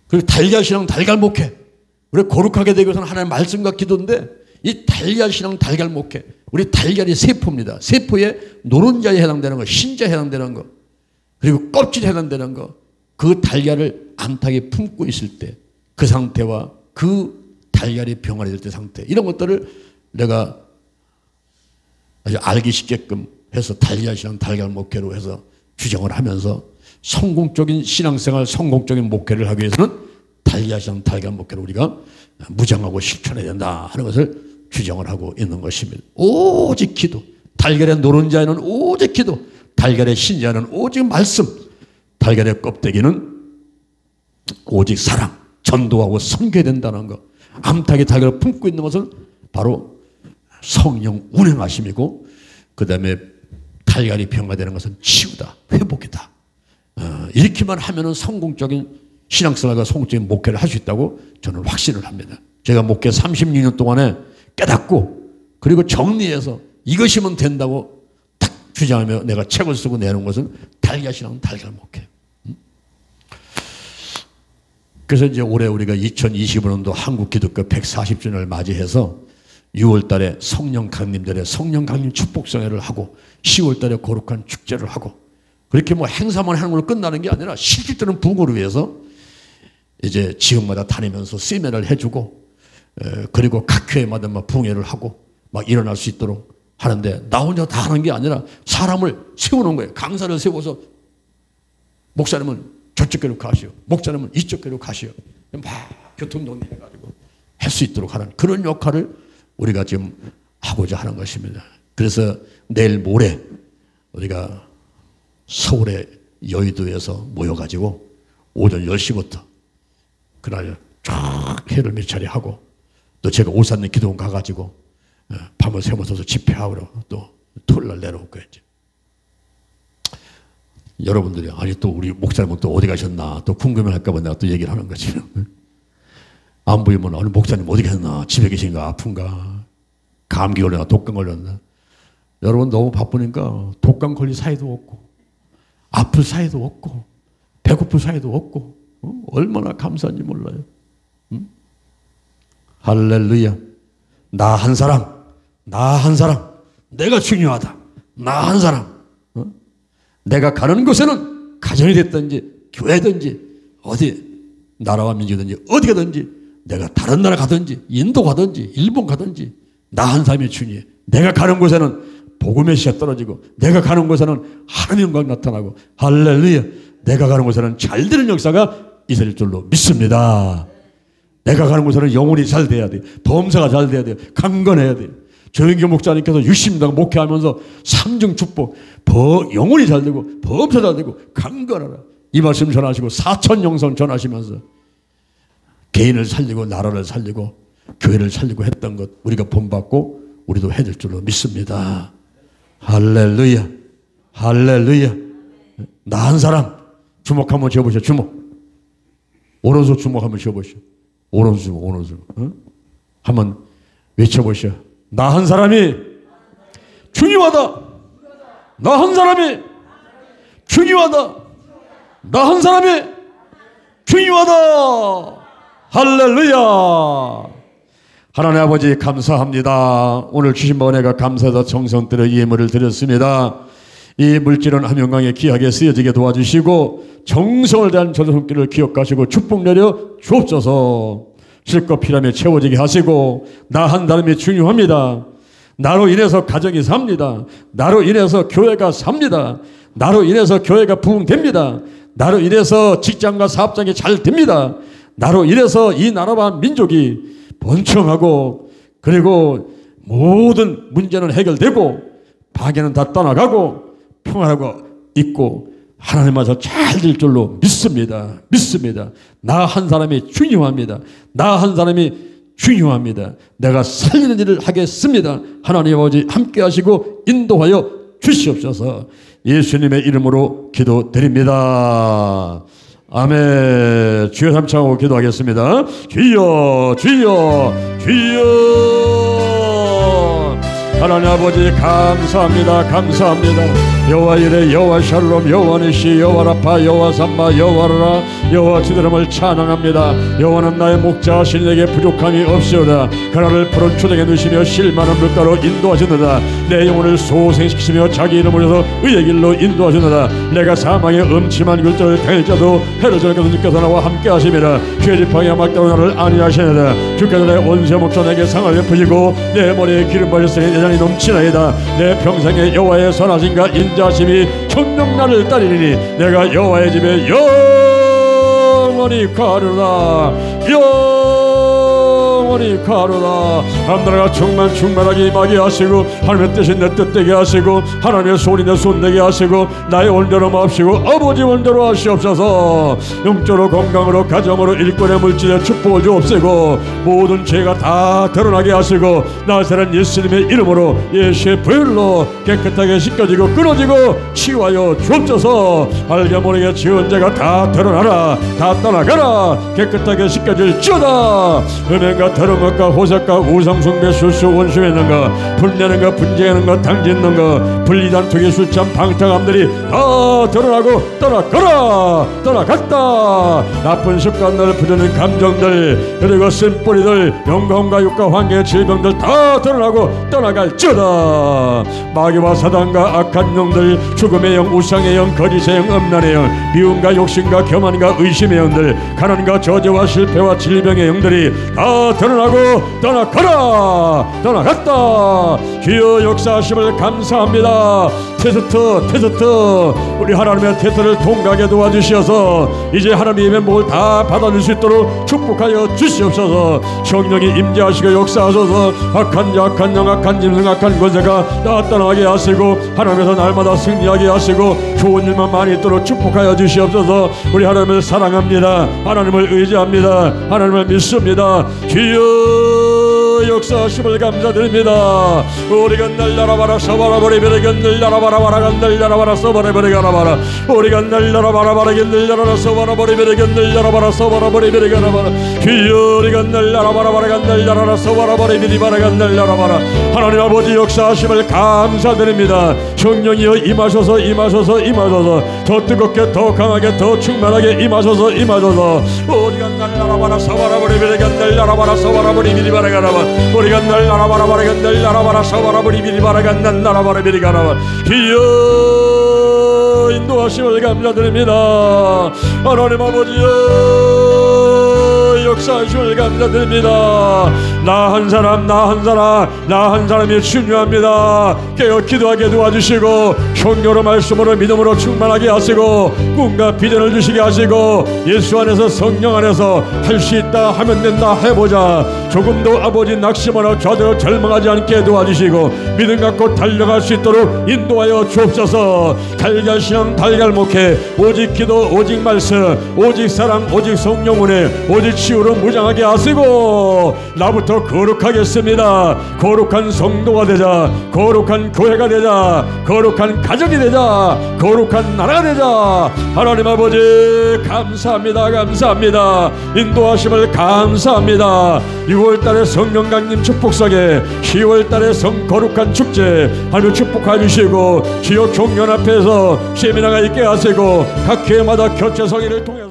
그리고 달걀신앙, 달걀목회. 우리 거룩하게 되기 위해서는 하나님의 말씀과 기도인데 이 달걀신앙, 달걀목회. 우리 달걀이 세포입니다. 세포에 노른자에 해당되는 거, 신자에 해당되는 거, 그리고 껍질에 해당되는 거. 그 달걀을 암탉이 품고 있을 때 그 상태와 그 달걀이 병아리 될 때 상태 이런 것들을 내가 아주 알기 쉽게끔 해서 달걀신앙, 달걀목회로 해서 규정을 하면서 성공적인 신앙생활, 성공적인 목회를 하기 위해서는 달걀신앙, 달걀목회를 우리가 무장하고 실천해야 된다 하는 것을 규정을 하고 있는 것입니다. 오직 기도, 달걀의 노른자에는 오직 기도, 달걀의 신자는 오직 말씀, 달걀의 껍데기는 오직 사랑, 전도하고 섬겨야 된다는 것. 암탉이 달걀을 품고 있는 것은 바로 성령 운행하심이고 그 다음에 달걀이 병화되는 것은 치유다, 회복이다. 이렇게만 하면은 성공적인 신앙생활과 성공적인 목회를 할 수 있다고 저는 확신을 합니다. 제가 목회 36년 동안에 깨닫고 그리고 정리해서 이것이면 된다고 탁 주장하며 내가 책을 쓰고 내놓은 것은 달걀이랑 달걀 먹게. 그래서 이제 올해 우리가 2025년도 한국 기독교 140주년을 맞이해서 6월 달에 성령 강림절에 성령 강림 축복성회를 하고 10월 달에 거룩한 축제를 하고 그렇게 뭐 행사만 하는 걸로 끝나는 게 아니라 실질적인 부흥을 위해서 이제 지역마다 다니면서 세미나를 해주고 그리고 각 교회마다 막 부흥회를 하고 막 일어날 수 있도록 하는데 나 혼자 다 하는 게 아니라 사람을 세우는 거예요. 강사를 세워서 목사님은 저쪽 교회로 가시오. 목사님은 이쪽 교회로 가시오. 막 교통정리해가지고 할 수 있도록 하는 그런 역할을 우리가 지금 하고자 하는 것입니다. 그래서 내일 모레 우리가 서울의 여의도에서 모여가지고 오전 10시부터 그날 쫙 회를 몇 차례 하고 또 제가 오산리 기도원 가가지고 밤을 새면서 집회하고 또 토요일날 내려올 거예요. 여러분들이 아니 또 우리 목사님은 또 어디 가셨나 또 궁금해할까봐 내가 또 얘기를 하는 거지. 안 보이면 아니 목사님 어디 가셨나 집에 계신가 아픈가 감기 걸렸나 독감 걸렸나. 여러분 너무 바쁘니까 독감 걸릴 사이도 없고 아플 사이도 없고 배고플 사이도 없고 얼마나 감사한지 몰라요. 할렐루야. 나 한 사람 내가 중요하다. 나 한 사람 내가 가는 곳에는 가정이 됐든지 교회든지 어디 나라와 민족이든지 어디 가든지 내가 다른 나라 가든지 인도 가든지 일본 가든지 나 한 사람이 중요해. 내가 가는 곳에는 복음의 씨가 떨어지고 내가 가는 곳에는 하나님의 영광이 나타나고 할렐루야. 내가 가는 곳에는 잘 되는 역사가 있을 줄로 믿습니다. 내가 가는 곳에는 영혼이 잘 돼야 돼. 범사가 잘 돼야 돼. 강건해야 돼. 조영규 목사님께서 60년 목회하면서 삼중 축복 영혼이 잘 되고 범사 잘 되고 강건하라 이 말씀 전하시고 4천 영성 전하시면서 개인을 살리고 나라를 살리고 교회를 살리고 했던 것 우리가 본받고 우리도 해줄 줄로 믿습니다. 할렐루야. 할렐루야. 나 한 사람 주먹 한번 쥐어보시오. 주먹 오른손 주먹 한번 쥐어보시오. 오른손 주먹 오른손 한번 외쳐보시오. 나 한 사람이 중요하다. 나 한 사람이 중요하다. 나 한 사람이 중요하다. 할렐루야. 하나님 아버지 감사합니다. 오늘 주신 바 은혜가 감사하다 정성들여 예물을 드렸습니다. 이 물질은 함영광에 귀하게 쓰여지게 도와주시고 정성을 다한 저의 손길을 기억하시고 축복 내려 주옵소서. 실컷 필요함에 채워지게 하시고 나 한 사람이 중요합니다. 나로 인해서 가정이 삽니다. 나로 인해서 교회가 삽니다. 나로 인해서 교회가 부흥됩니다. 나로 인해서 직장과 사업장이 잘 됩니다. 나로 인해서 이 나라와 민족이 번창하고 그리고 모든 문제는 해결되고 파괴는 다 떠나가고 평안하고 있고 하나님께서 잘 될 줄로 믿습니다. 믿습니다. 나 한 사람이 중요합니다. 나 한 사람이 중요합니다. 내가 살리는 일을 하겠습니다. 하나님 아버지 함께 하시고 인도하여 주시옵소서. 예수님의 이름으로 기도드립니다. 아멘. 주여 삼창하고 기도하겠습니다. 주여 주여 주여. 하나님 아버지 감사합니다. 감사합니다. 여호와 이레 여호와 샬롬 여호와 니시 여호와 라파 여호와 삼마 여호와 라라 여호와 주들음을 찬양합니다. 여호와는 나의 목자 신에게 부족함이 없으오다. 그날을 푸른 초장에 누시며 실만한 물가로 인도하시느다. 내 영혼을 소생시키시며 자기 이름을 위해서 의의 길로 인도하시느다. 내가 사망의 음침한 굴절을 당할지라도 해를 저녁에서 주께서 나와 함께 하심이라. 죄지팡이와 막다로 나를 안위하시느다. 주께서 내 원수 목자 내게 상을 베푸시고 내 머리에 기름 바르시니 내 잔이 넘치나이다. 내 평생에 여호와의 선하심과 인자심이 천명 나를 따르리니 내가 여호와의 집에 영원히 가르라. 영원히 가르라. 하나님과 충만하게 임하게 하시고 하나님의 뜻이 내 뜻되게 하시고 하나님의 소리 내 손 되게 하시고 나의 원대로 마옵시고 아버지 원대로 하시옵소서. 영적으로 건강으로 가정으로 일꾼의 물질에 축복을 주옵시고 모든 죄가 다 드러나게 하시고 나사렛 예수님의 이름으로 예수의 보혈로 깨끗하게 씻겨지고 끊어지고 치유하여 주옵소서. 알게 모르게 지은 죄가 다 드러나라. 다 떠나가라. 깨끗하게 씻겨질지어다. 은혜가 더러운 것과 호색과 우상숭배 술수 원수했는가 분내는가 분쟁하는가 당짓는가 불리단 투기 술참 방탕함들이 다 드러나고 떠나갔다. 나쁜 습관들 부르는 감정들 그리고 쓴뿌리들 영광과 육과 환경의 질병들 다 드러나고 떠나갈지어다. 마귀와 사단과 악한 영들 죽음의 영 우상의 영 거짓의 영 음란의 영 미움과 욕심과 교만과 의심의 영들 가난과 저주와 실패와 질병의 영들이 다 드러나고 떠나갔다. 주여 역사하심을 감사합니다. 테스트 우리 하나님의 테스트를 통과하게 도와주시어서 이제 하나님의 목을 다 받아줄 수 있도록 축복하여 주시옵소서. 성령이 임재하시고 역사하소서. 악한 자 악한 영 악한 짐승 악한 권세가 다 떠나게 하시고 하나님께서 날마다 승리하게 하시고 좋은 일만 많이 있도록 축복하여 주시옵소서. 우리 하나님을 사랑합니다. 하나님을 의지합니다. 하나님을 믿습니다. 주여 역사하심을 감사드립니다. 우리가 날라라바라 서바라버리베리 건들라라바라바라 건들라라바라 서바라버리 가라바라 우리가 날라라바라바라 건들라라라 서바라버리베리 건들라라바라 서바라버리베리 가라바라 주여 우리가 날라라바라바라 건들라라라 서바라버리베리 바라 건들라라바라 하나님 아버지 역사하심을 감사드립니다. 성령이여 임하소서 더 뜨겁게 더 강하게 더 충만하게 임하소서 우리가 날라라바라 서바라버리베리 건들라라바라 서바라버리베리 바라 가라바라 우리가 날라라바라바라 건들라라바라 서바라버리베리 바라 건들라라바라 가라바라 주여 인도하심을 감사드립니다. 하나님 아버지여 역사하심을 감사드립니다. 나 한 사람이 중요합니다. 깨어 기도하게 도와주시고 성령으로 말씀으로 믿음으로 충만하게 하시고 꿈과 비전을 주시게 하시고 예수 안에서 성령 안에서 할 수 있다 하면 된다 해보자. 조금도 아버지 낙심하나 좌대로 절망하지 않게 도와주시고 믿음 갖고 달려갈 수 있도록 인도하여 주옵소서. 달걀신앙 달걀목회 오직 기도 오직 말씀 오직 사랑 오직 성령 은혜 오직 치유로 무장하게 하시고 나부터 거룩하겠습니다. 거룩한 성도가 되자 거룩한 교회가 되자 거룩한 가정이 되자 거룩한 나라가 되자. 하나님 아버지 감사합니다. 인도하심을 감사합니다. 6월달에 성령 강림 축복성에 10월달에 성 거룩한 축제 하루 축복해 주시고 지역 종년 앞에서 세미나가 있게 하시고 각 교회마다 교체 성의를 통해